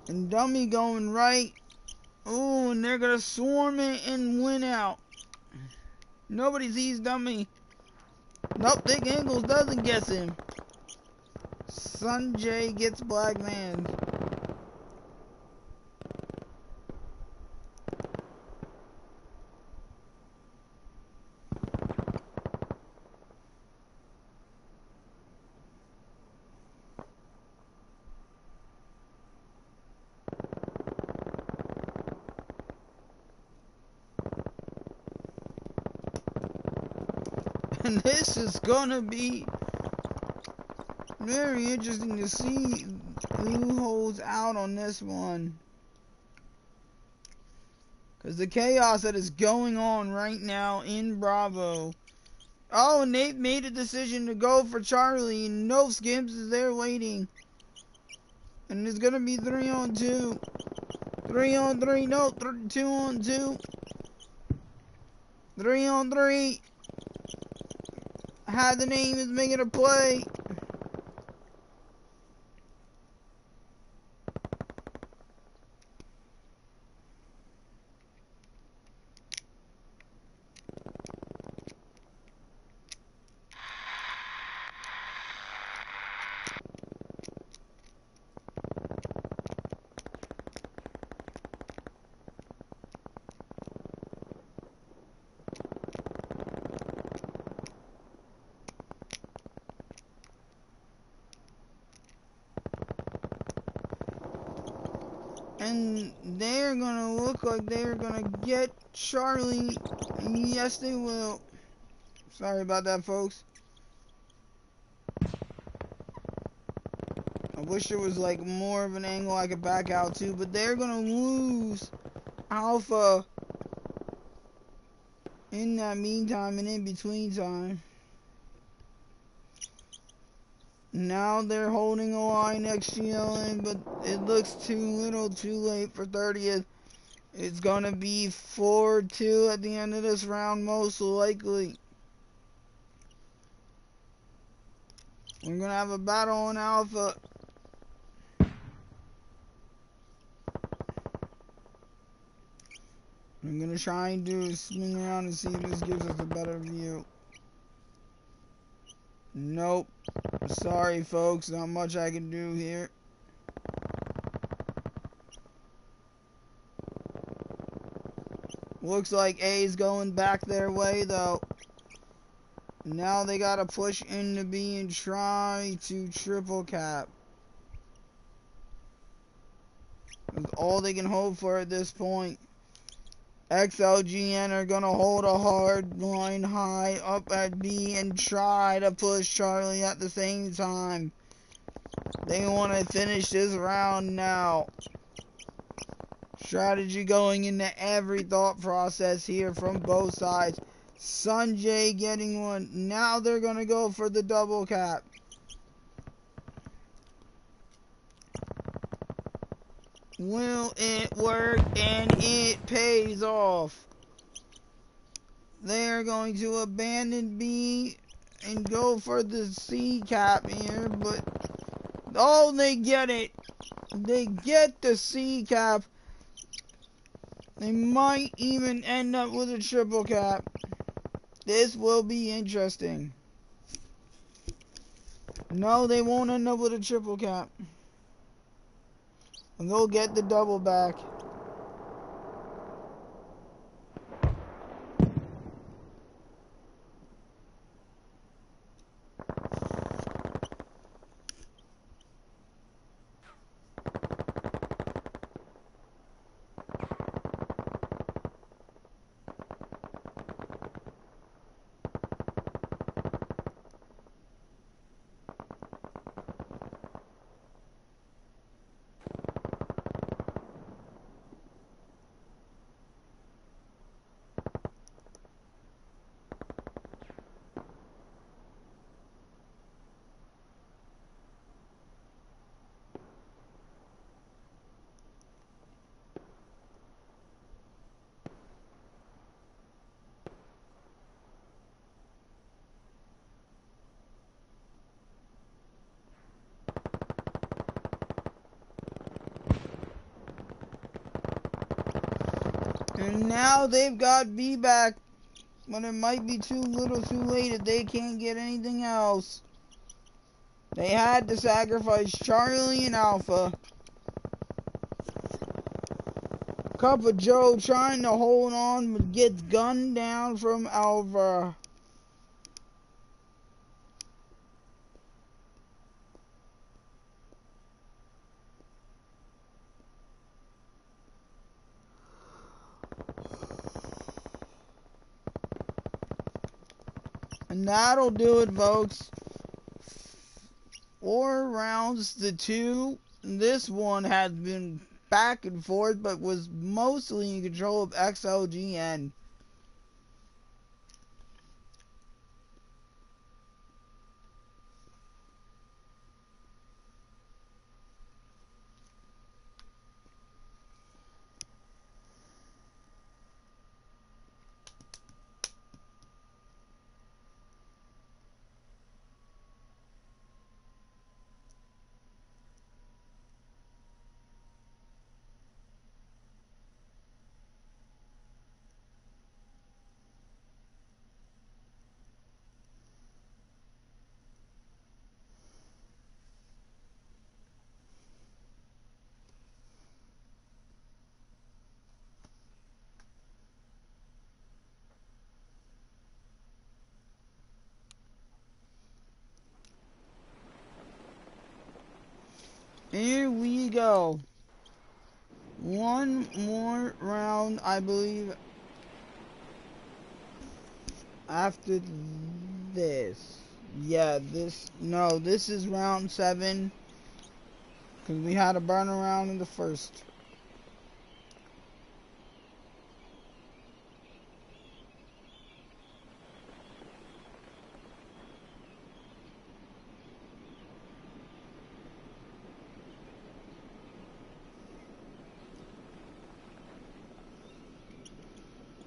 And Dummy going right. Oh, and they're going to swarm it and win out. Nobody sees Dummy. Nope, Thick Angles doesn't guess him. Sunjay gets Black Man. And this is gonna be very interesting to see who holds out on this one. Because the chaos that is going on right now in Bravo. Oh, and they've made a decision to go for Charlie. No Skimps is there waiting. And it's going to be 3-on-2. 3-on-3. No, 2-on-2. 3-on-3. Had the name is making a play. And they're gonna look like they're gonna get Charlie. Yes, they will. Sorry about that, folks. I wish there was like more of an angle I could back out to, but they're gonna lose Alpha in that meantime and in between time. Now they're holding a line XGLN, but it looks too little too late for 30th. It's gonna be 4-2 at the end of this round, most likely. We're gonna have a battle on Alpha. I'm gonna try and do swing around and see if this gives us a better view. Nope. Sorry, folks. Not much I can do here. Looks like A's going back their way, though. Now they gotta push into B and try to triple cap. That's all they can hope for at this point. XLGN are gonna hold a hard line high up at B and try to push Charlie at the same time. They want to finish this round now. Strategy going into every thought process here from both sides. Sanjay getting one. Now they're gonna go for the double cap. Will it work? And it pays off. They're going to abandon B and go for the C cap here, but oh, they get it. They get the C cap. They might even end up with a triple cap. This will be interesting. No, they won't end up with a triple cap. And they'll get the double back. And now they've got B back, but it might be too little too late if they can't get anything else. They had to sacrifice Charlie and Alpha. Cup of Joe trying to hold on, but gets gunned down from Alpha. And that'll do it, folks. 4 rounds to 2. This one has been back and forth, but was mostly in control of XLGN. Here we go. One more round, I believe, after this. Yeah, this is round 7. Because we had a burn around in the first.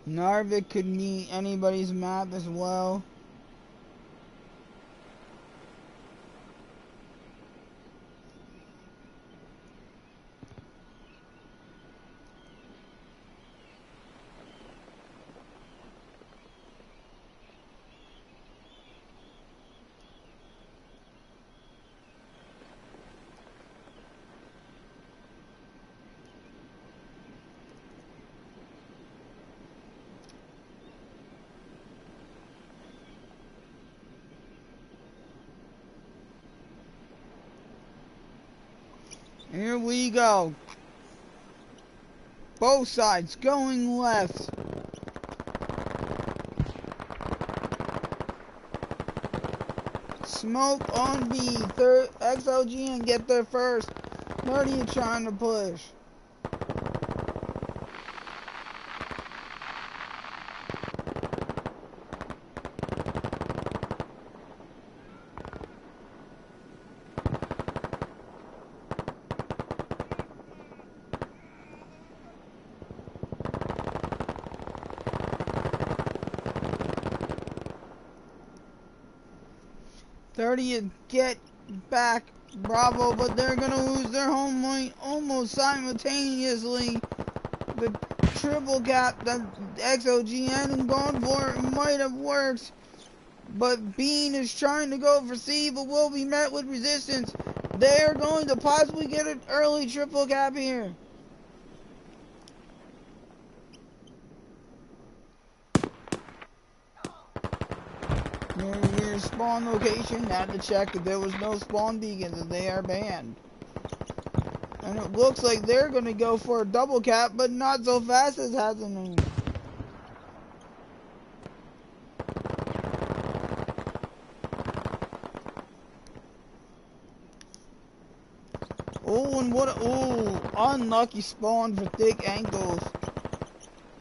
Narvik could meet anybody's map as well. Here we go. Both sides going left. Smoke on B. Third XLGN get there first. What are you trying to push? '30th get back Bravo, but they're gonna lose their home point almost simultaneously. The triple gap that XLGN gone for might have worked, but Bean is trying to go for C, but will be met with resistance. They are going to possibly get an early triple gap here. Your spawn location, had to check if there was no spawn beacons, and they are banned. And it looks like they're going to go for a double cap, but not so fast as Hazen. Oh, and what unlucky spawn for thick ankles.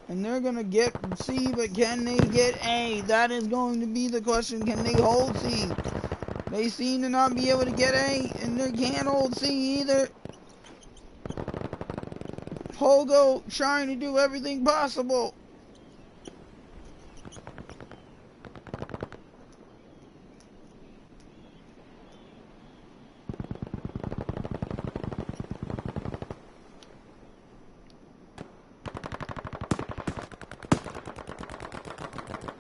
And they're going to get C, but can they get A? That is going to be the question. Can they hold C? They seem to not be able to get A, and they can't hold C either. Pogo trying to do everything possible.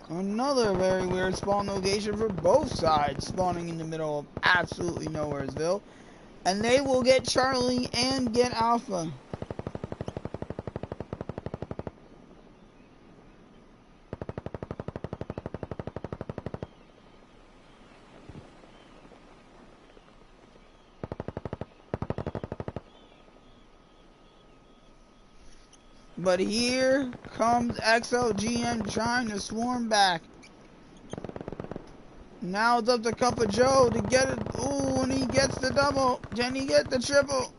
Another very weird spawn location for both sides, spawning in the middle of absolutely nowheresville. And they will get Charlie and get Alpha. But here comes XLGN trying to swarm back. Now it's up to Cup of Joe to get it. Ooh, and he gets the double. Can he get the triple?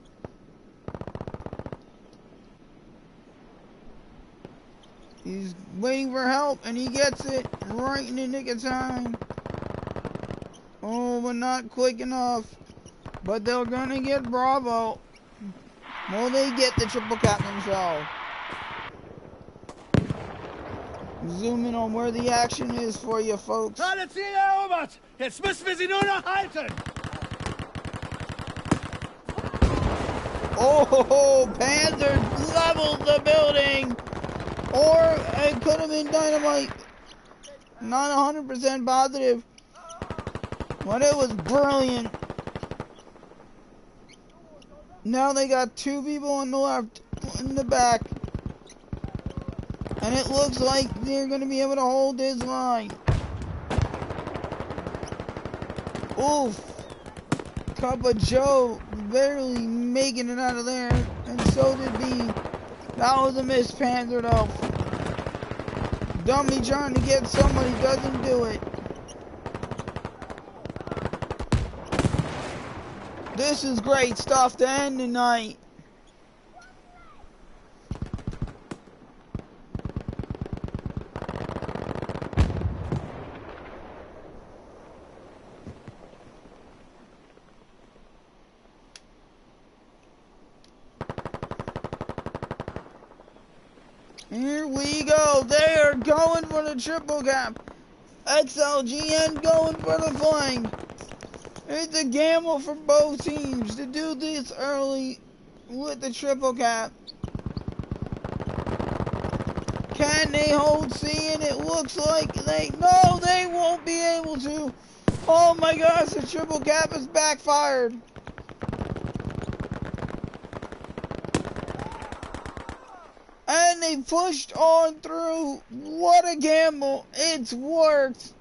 He's waiting for help, and he gets it right in the nick of time. Oh, but not quick enough. But they're gonna get Bravo. Will they get the triple cap themselves? Zoom in on where the action is for you, folks. Alle Ziele erobert! Jetzt müssen wir sie nur noch halten! Oh, Panzer leveled the building! Or it could have been dynamite. Not 100% positive. But it was brilliant. Now they got two people on the left, in the back. And it looks like they're going to be able to hold this line. Oof. Cup of Joe barely making it out of there. And so did B. That was a miss, Panzer, though. Dummy trying to get somebody, doesn't do it. This is great stuff to end the night. Here we go. They are going for the triple cap. XLGN going for the flank. It's a gamble for both teams to do this early with the triple cap. Can they hold C? And it looks like no, they won't be able to. Oh my gosh, the triple cap is backfired. And they pushed on through. What a gamble. It's worked.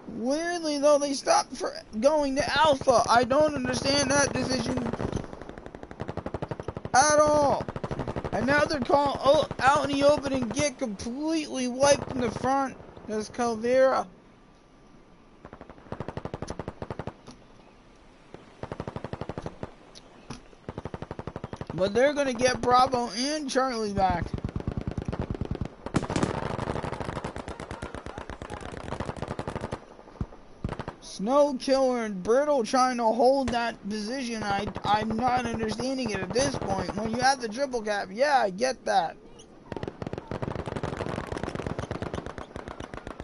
Weirdly, though, they stopped for going to Alpha. I don't understand that decision at all. And now they're calling out in the open and get completely wiped in the front. There's Calvera. But they're going to get Bravo and Charlie back. Snow Killer and Brittle trying to hold that position. I'm not understanding it at this point. When you have the triple cap, yeah, I get that.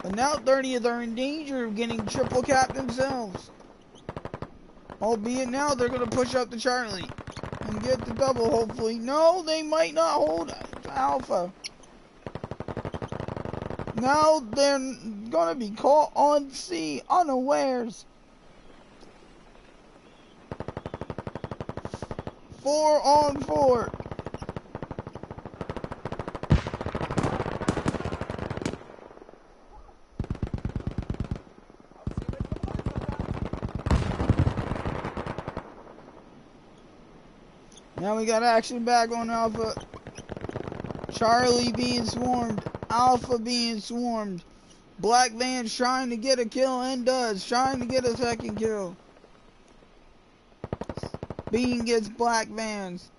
But now 30th are in danger of getting triple cap themselves. Albeit now they're going to push up to Charlie and get the double, hopefully. No, they might not hold Alpha. Now they're going to be caught on C, unawares. 4 on 4. Now we got action back on Alpha. Charlie being swarmed. Alpha being swarmed. Black Van's trying to get a kill and does. Trying to get a second kill. Bean gets Black Vans.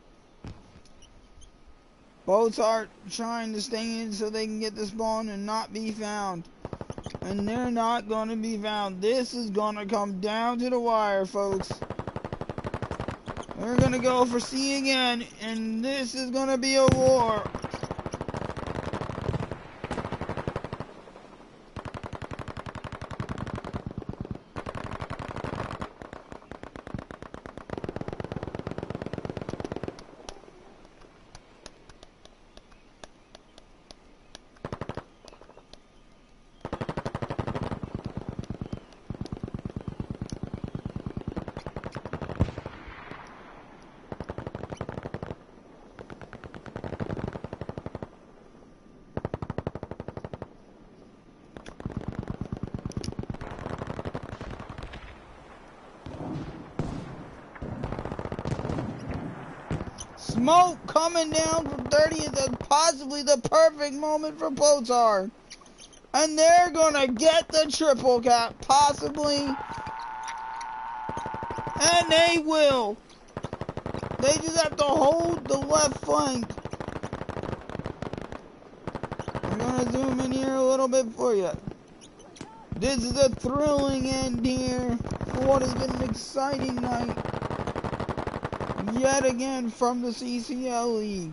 Both are trying to stay in so they can get the spawn and not be found. And they're not going to be found. This is going to come down to the wire, folks. We're going to go for C again. And this is going to be a war. Smoke coming down from 30th at possibly the perfect moment for Pozar. And they're gonna get the triple cap, possibly. And they will. They just have to hold the left flank. I'm gonna zoom in here a little bit for you. This is a thrilling end here for what has been an exciting night. Yet again from the CCL League.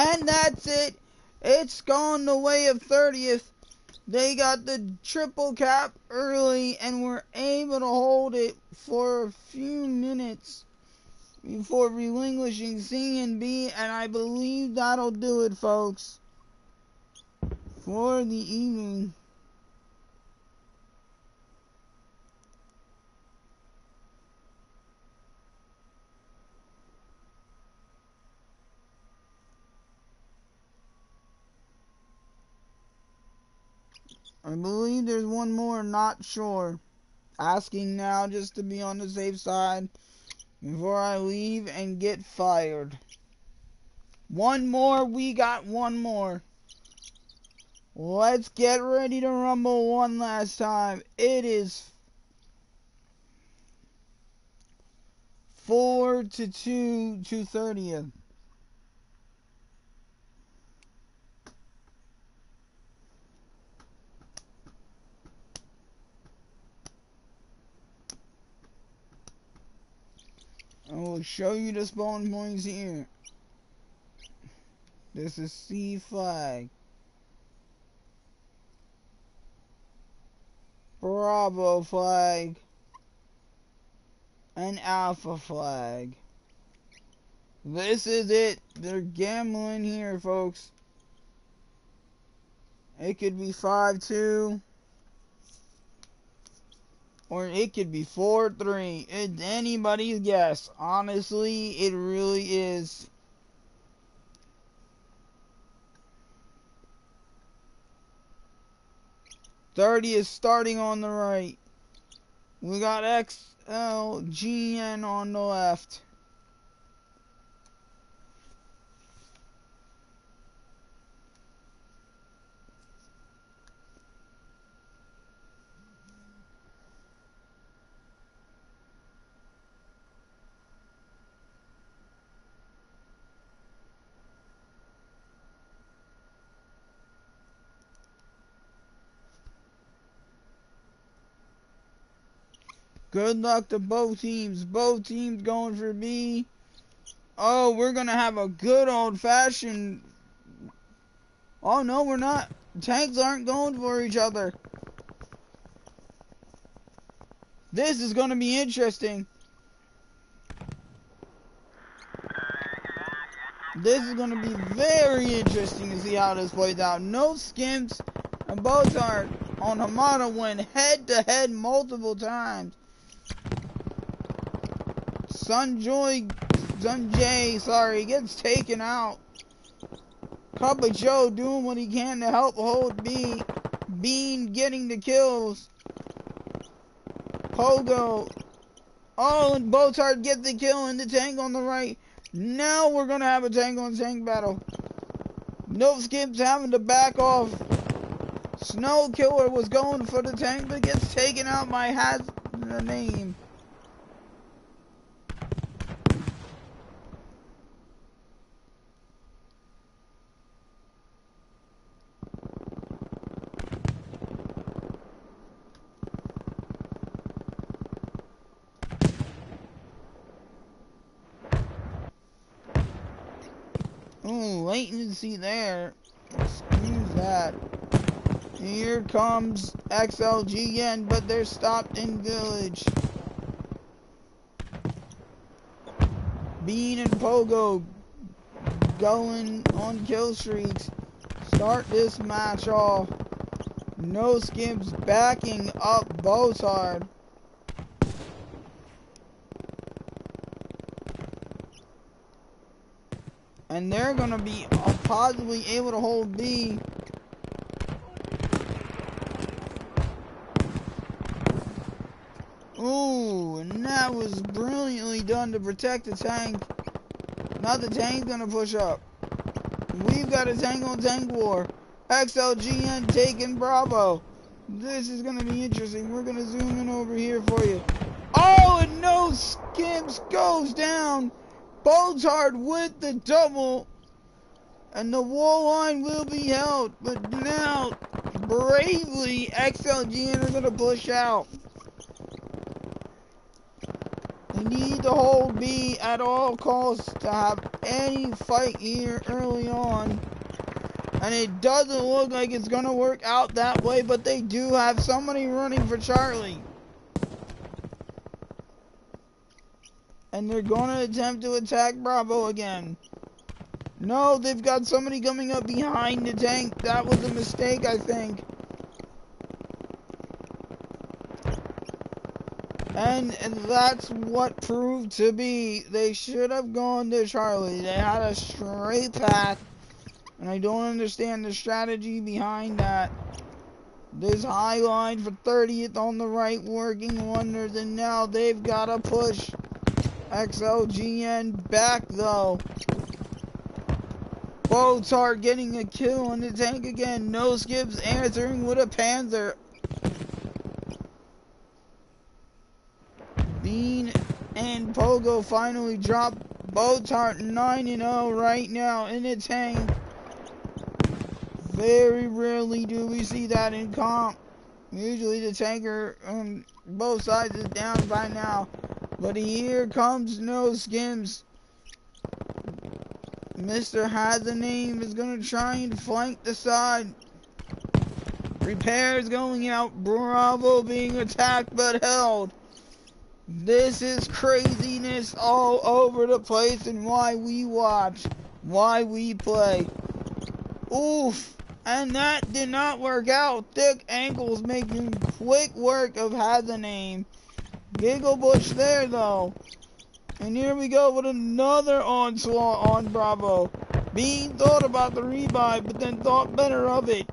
And that's it. It's gone the way of 30th. They got the triple cap early and were able to hold it for a few minutes before relinquishing C and B, and I believe that'll do it, folks, for the evening. I believe there's one more, not sure. Asking now just to be on the safe side before I leave and get fired. One more, we got one more. Let's get ready to rumble one last time. It is 4-2 to 30th. I will show you the spawn points here. This is C flag, Bravo flag, and Alpha flag. This is it. They're gambling here, folks. It could be 5-2. Or it could be 4-3. It's anybody's guess. Honestly, it really is. .30 is starting on the right. We got XLGN on the left. Good luck to both teams. Both teams going for B. Oh, we're going to have a good old-fashioned... Oh, no, we're not. Tanks aren't going for each other. This is going to be interesting. This is going to be very interesting to see how this plays out. No skimps, and both are on Hamada went head-to-head multiple times. Sunjay, gets taken out. Papa Joe doing what he can to help hold B. Bean getting the kills. Pogo. Oh, and Botard get the kill in the tank on the right. Now we're going to have a tank on tank battle. No skips having to back off. Snow Killer was going for the tank, but gets taken out by the name. Oh, latency there. Excuse that. Here comes XLGN, but they're stopped in village. Bean and Pogo going on kill streaks. Start this match off. No skips backing up Bozard. And they're going to be possibly able to hold B. Ooh, and that was brilliantly done to protect the tank. Now the tank's going to push up. We've got a tank-on-tank war. XLGN taking Bravo. This is going to be interesting. We're going to zoom in over here for you. Oh, and no skips goes down. Boltard with the double. And the wall line will be held. But now, bravely, XLGN are going to push out. They need to hold B at all costs to have any fight here early on. And it doesn't look like it's going to work out that way, but they do have somebody running for Charlie. And they're going to attempt to attack Bravo again. No, they've got somebody coming up behind the tank. That was a mistake, I think. And that's what proved to be. They should have gone to Charlie. They had a straight path. And I don't understand the strategy behind that. This high line for 30th on the right working wonders. And now they've got to push XLGN back though. Boltard getting a kill on the tank again. No skips answering with a Panzer. Bean and Pogo finally drop Boltard 9-0 right now in the tank. Very rarely do we see that in comp. Usually the tanker on both sides is down by now. But here comes No Skims. Mr. Has a Name is going to try and flank the side. Repairs going out. Bravo being attacked but held. This is craziness all over the place, and why we watch, why we play. Oof. And that did not work out. Thick Ankles making quick work of Has a Name. Giggle Bush there though. And here we go with another onslaught on Bravo. Bean thought about the revive, but then thought better of it.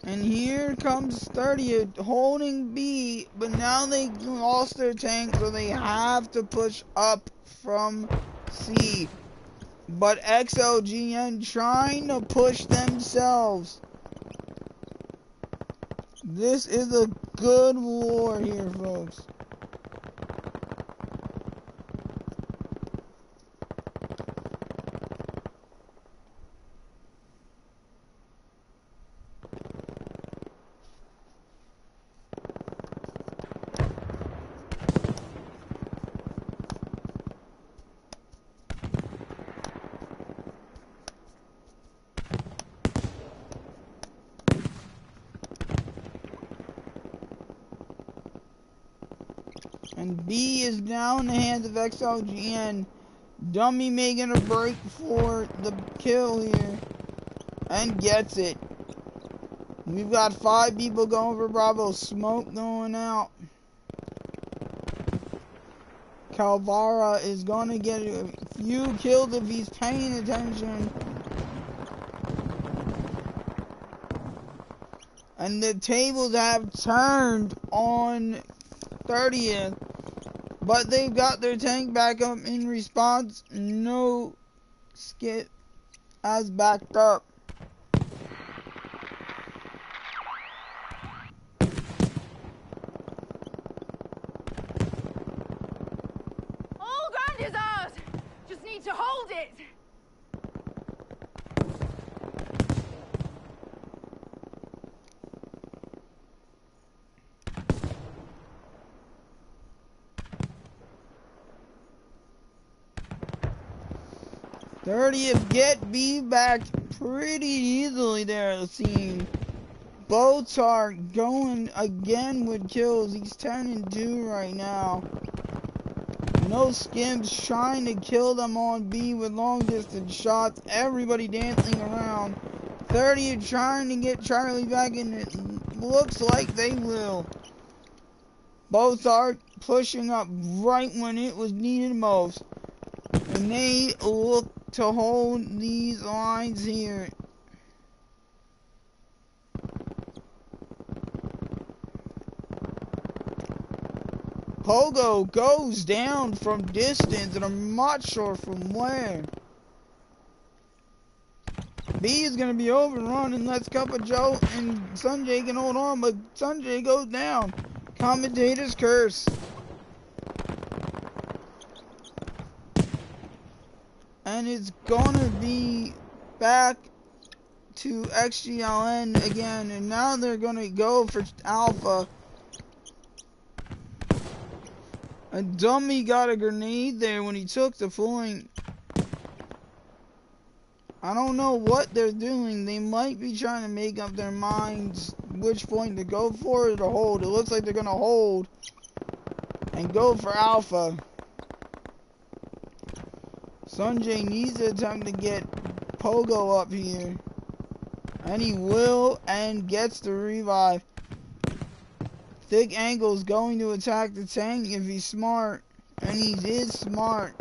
And here comes 30th holding B, but now they lost their tank, so they have to push up from C. But XLGN trying to push themselves. This is a good war here, folks. And B is now in the hands of XLGN. Dummy making a break for the kill here. And gets it. We've got 5 people going for Bravo. Smoke going out. Calvara is going to get a few kills if he's paying attention. And the tables have turned on 30th. But they've got their tank back up in response. No skip as backed up. All ground is ours. Just need to hold it. 30th get B back pretty easily there, it seems. Boats are going again with kills. He's 10 and 2 right now. No skims trying to kill them on B with long distance shots. Everybody dancing around. 30 trying to get Charlie back, and it looks like they will. Both are pushing up right when it was needed most. And they look to hold these lines here. Pogo goes down from distance, and I'm not sure from where. B is going to be overrun unless Cup of Joe and Sanjay can hold on, but Sanjay goes down. Commentator's curse. And it's going to be back to XGLN again, and now they're going to go for Alpha. A dummy got a grenade there when he took the point. I don't know what they're doing. They might be trying to make up their minds which point to go for or to hold. It looks like they're going to hold and go for Alpha. Sanjay needs to attempt to get Pogo up here. And he will, and gets the revive. Thick Angle's going to attack the tank if he's smart. And he is smart.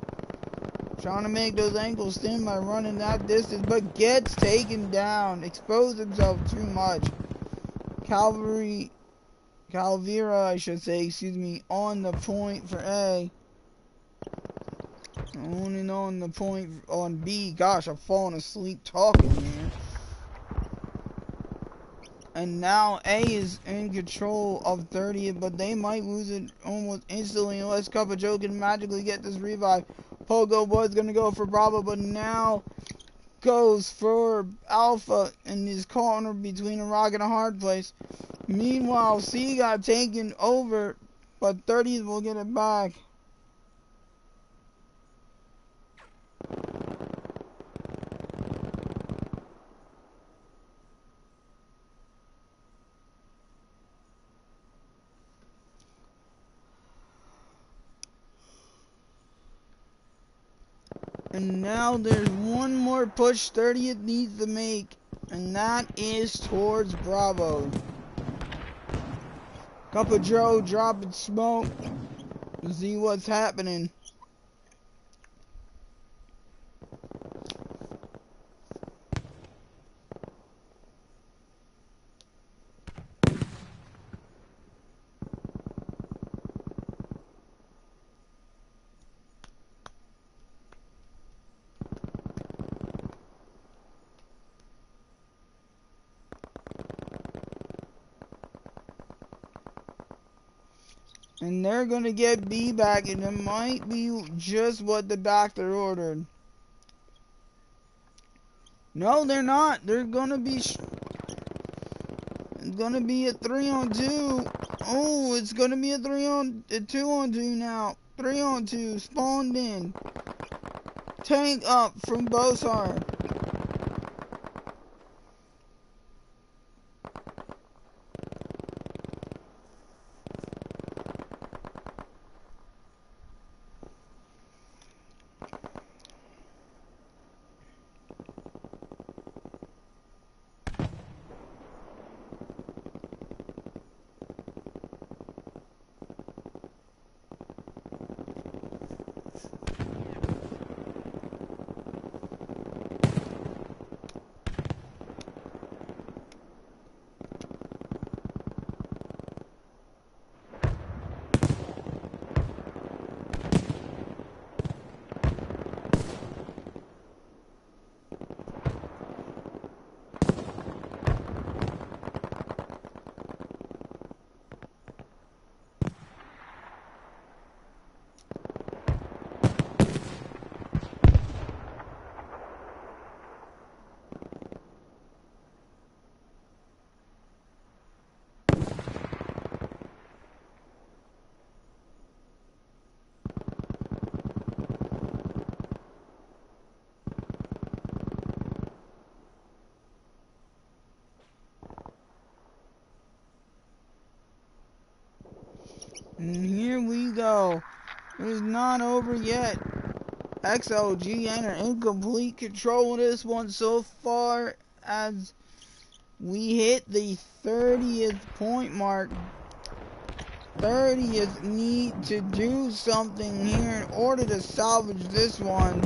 Trying to make those ankles thin by running that distance, but gets taken down. Exposed himself too much. Calvera, I should say, excuse me, on the point for A. On the point on B. Gosh, I've fallen asleep talking here. And now A is in control of 30th, but they might lose it almost instantly unless Cup of Joe can magically get this revive. Pogo was going to go for Bravo, but now goes for Alpha and is cornered between a rock and a hard place. Meanwhile, C got taken over, but 30th will get it back. And now there's one more push 30th needs to make, and that is towards Bravo. Cup of Joe dropping smoke to see what's happening. And they're going to get B back, and it might be just what the doctor ordered. No, they're not. They're going to be... It's going to be a 3-on-2. Oh, it's going to be a 2-on-2 now. 3-on-2. Spawned in. Tank up from Bosar. And here we go. It's not over yet. XLGN are in complete control of this one so far as we hit the 30th point mark. 30th need to do something here in order to salvage this one.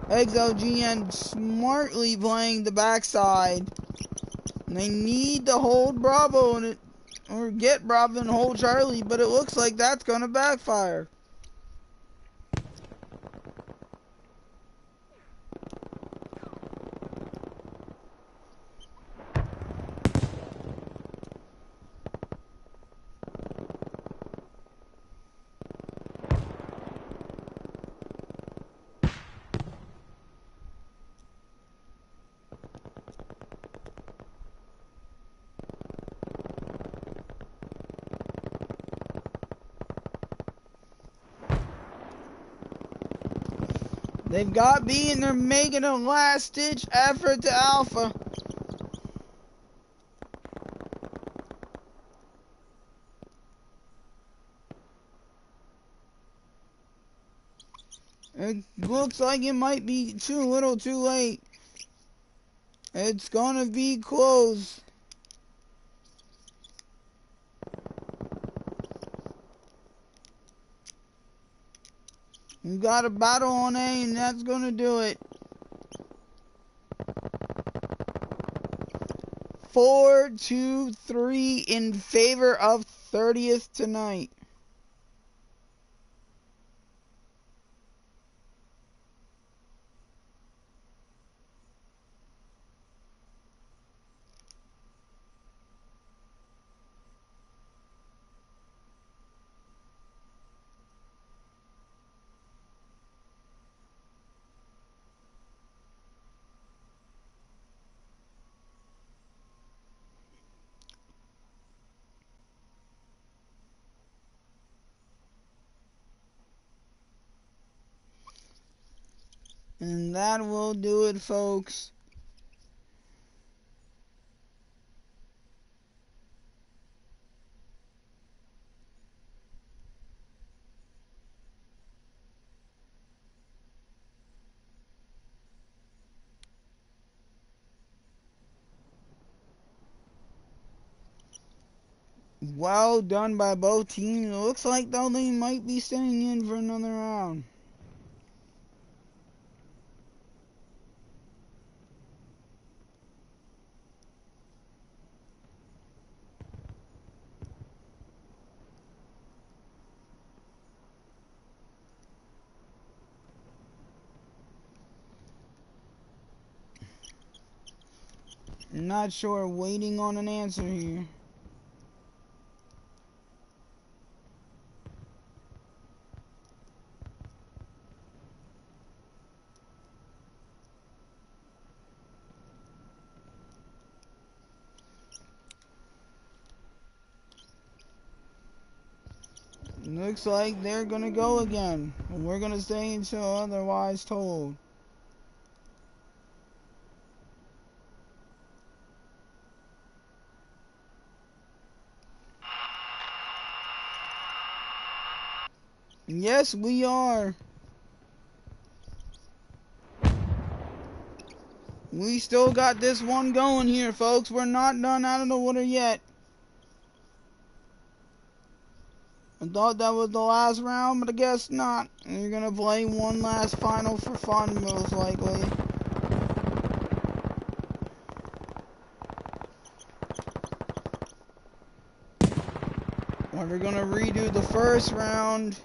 XLGN smartly playing the backside. They need to hold Bravo or get Bravo and hold Charlie, but it looks like that's going to backfire. They've got B and they're making a last-ditch effort to Alpha. It looks like it might be too little too late. It's gonna be close. You got a battle on A and that's gonna do it. 4-2-3 in favor of 30th tonight. And that will do it, folks. Well done by both teams. It looks like though they might be staying in for another round. Not sure, waiting on an answer here. Looks like they're gonna go again. We're gonna stay until otherwise told. Yes, we are. We still got this one going here, folks. We're not done out of the water yet. I thought that was the last round, but I guess not. You're gonna play one last final for fun, most likely. Or we're gonna redo the first round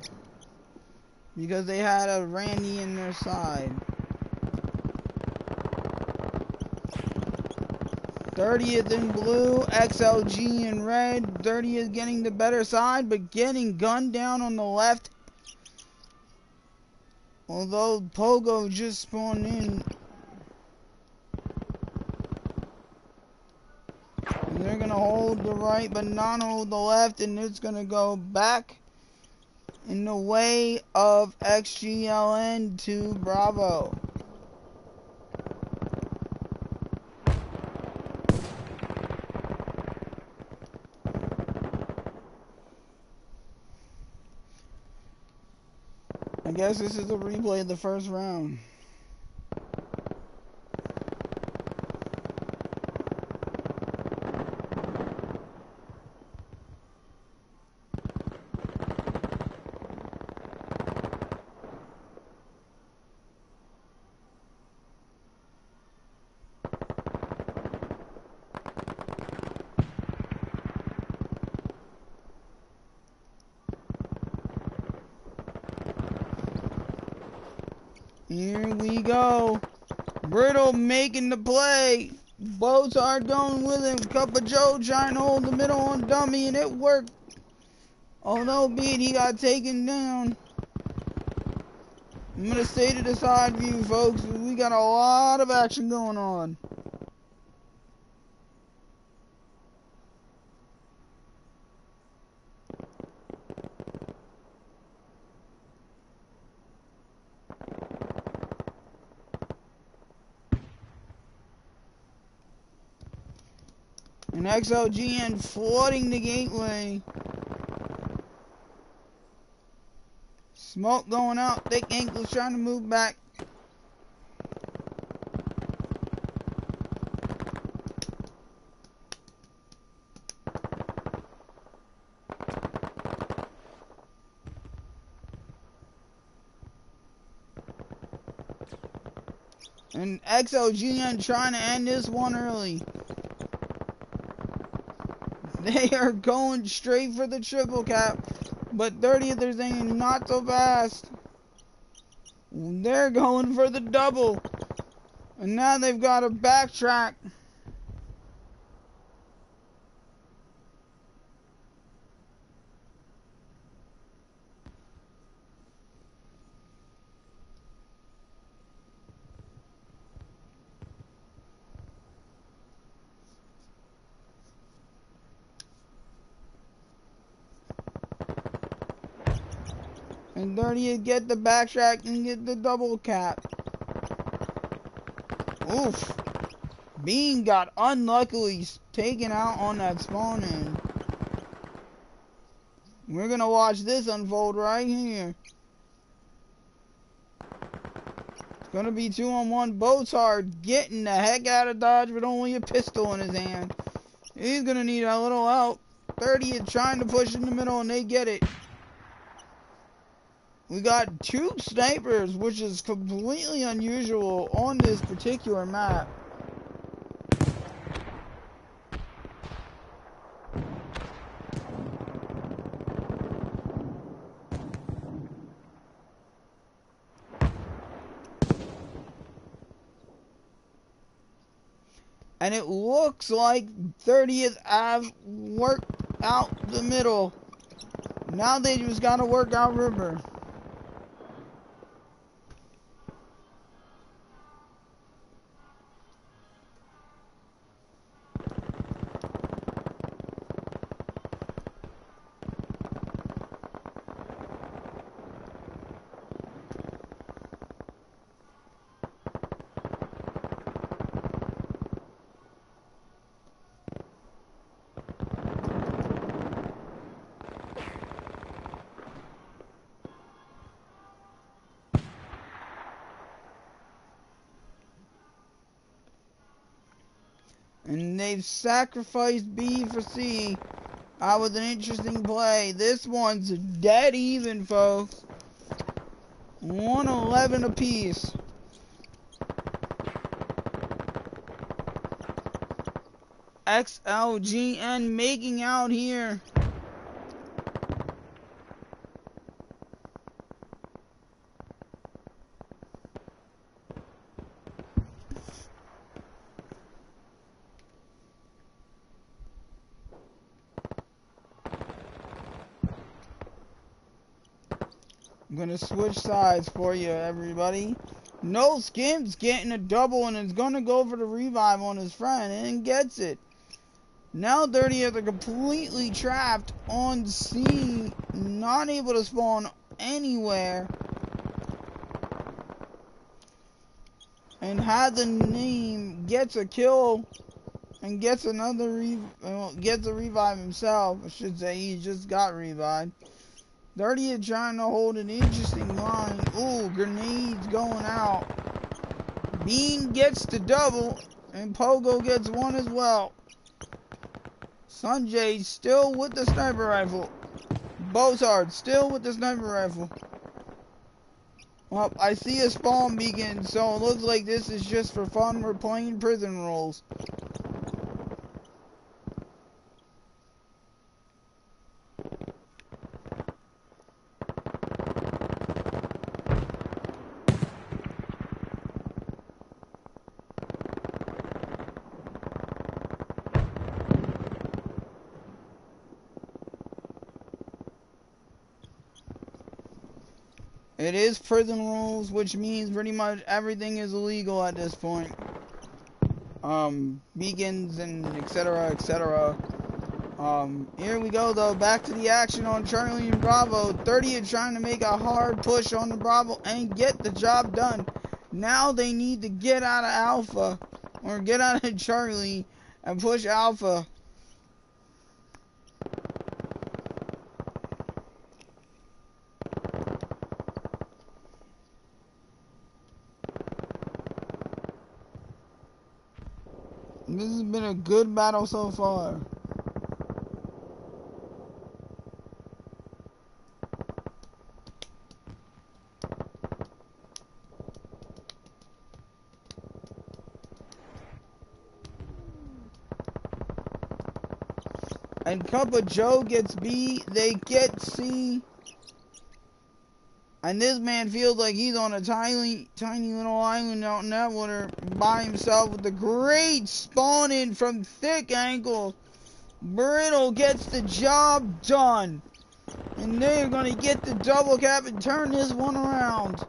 because they had a Randy in their side. 30th in blue, XLG in red. 30th getting the better side, but getting gunned down on the left. Although Pogo just spawned in. And they're going to hold the right, but not hold the left. And it's going to go back in the way of XGLN to Bravo. I guess this is a replay of the first round. Here we go. Brittle making the play. Boats are going with him. Cup of Joe trying to hold the middle on dummy, and it worked. Although beat, he got taken down. I'm going to stay to the side view, folks. We got a lot of action going on. And XLGN flooding the gateway. Smoke going out. Thick ankles trying to move back. And XLGN trying to end this one early. They are going straight for the triple cap. But 30th are saying not so fast. They're going for the double. And now they've got to backtrack. And 30th get the backtrack and get the double cap. Oof. Bean got unluckily taken out on that spawn in. We're gonna watch this unfold right here. It's gonna be 2-on-1. Boatshard getting the heck out of Dodge with only a pistol in his hand. He's gonna need a little help. 30th trying to push in the middle and they get it. We got 2 snipers, which is completely unusual on this particular map. And it looks like 30th have worked out the middle. Now they just gotta work out River. And they've sacrificed B for C. With an interesting play. This one's dead even, folks. 111 apiece. XLGN making out here. I'm gonna switch sides for you, everybody. No Skim's getting a double and is gonna go for the revive on his friend and gets it. Now 30th are completely trapped on C, not able to spawn anywhere. And had the name gets a kill and gets another gets a revive himself. I should say he just got revived. 30th trying to hold an interesting line. Ooh, grenades going out. Bean gets the double, and Pogo gets one as well. Sanjay still with the sniper rifle. Bozard still with the sniper rifle. Well, I see a spawn beacon, so it looks like this is just for fun. We're playing prison rules. It is prison rules, which means pretty much everything is illegal at this point. Beacons and etc, etc. Here we go though, back to the action on Charlie and Bravo. 30th trying to make a hard push on the Bravo and get the job done. Now they need to get out of Alpha, or get out of Charlie and push Alpha. This has been a good battle so far. And Cup of Joe gets B, they get C. And this man feels like he's on a tiny little island out in that water by himself with a great spawn in from thick ankle. Brittle gets the job done. And they're going to get the double cap and turn this one around.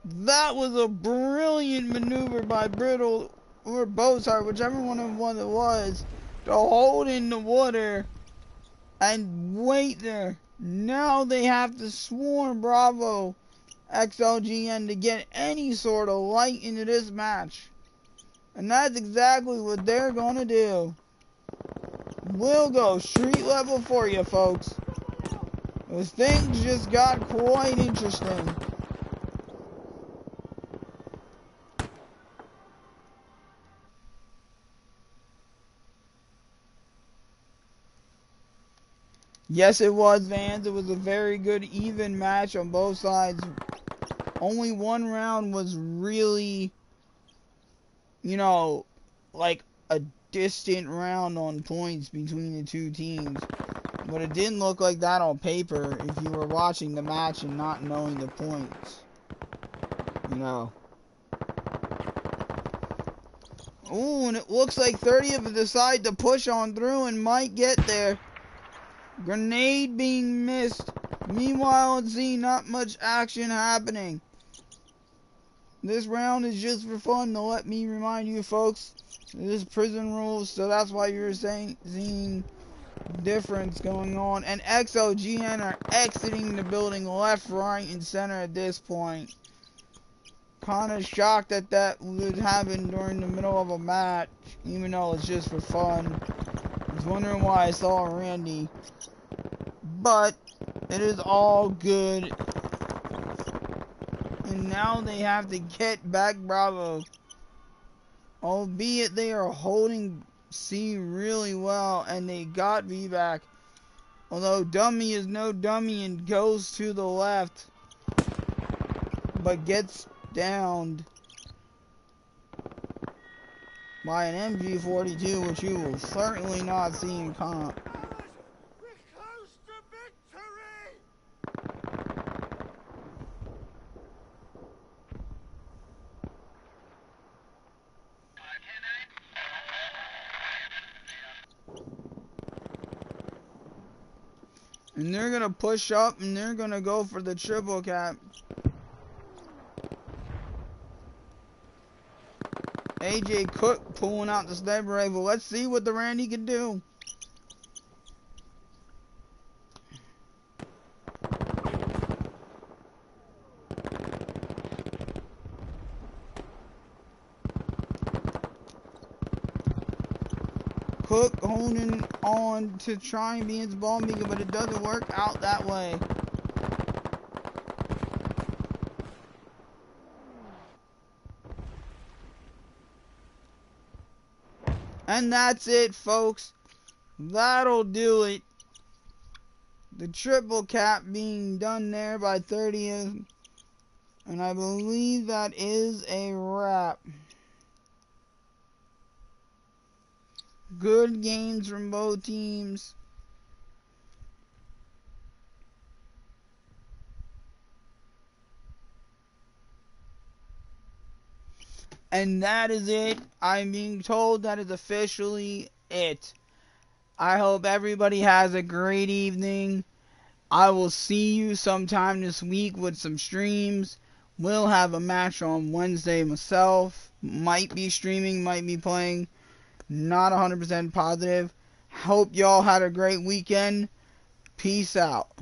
That was a brilliant maneuver by Brittle or Bozart, whichever one of them it was, to hold in the water and wait there. Now they have to swarm Bravo XLGN to get any sort of light into this match. And that's exactly what they're gonna do. We'll go street level for you folks. Those things just got quite interesting. Yes, it was, Vans. It was a very good, even match on both sides. Only one round was really, you know, like a distant round on points between the two teams. But it didn't look like that on paper if you were watching the match and not knowing the points. You know. Ooh, and it looks like 30th decide to push on through and might get there. Grenade being missed. Meanwhile, at Z, not much action happening. This round is just for fun, to let me remind you folks. This is prison rules, so that's why you're seeing difference going on. And XLGN are exiting the building left, right, and center at this point. Kinda shocked that would happen during the middle of a match, even though it's just for fun. I was wondering why I saw Randy. But it is all good. And now they have to get back Bravo. Albeit they are holding C really well, and they got B back. Although Dummy is no dummy and goes to the left, but gets downed by an MG42, which you will certainly not see in comp. And they're going to push up and they're going to go for the triple cap. AJ Cook pulling out the sniper rifle. Let's see what the Randy can do. Cook honing on to try and be its ball maker, but it doesn't work out that way. And that's it, folks. That'll do it. The triple cap being done there by 30th. And I believe that is a wrap. Good games from both teams. And that is it. I'm being told that is officially it. I hope everybody has a great evening. I will see you sometime this week with some streams. We'll have a match on Wednesday myself. Might be streaming, might be playing. Not 100% positive. Hope y'all had a great weekend. Peace out.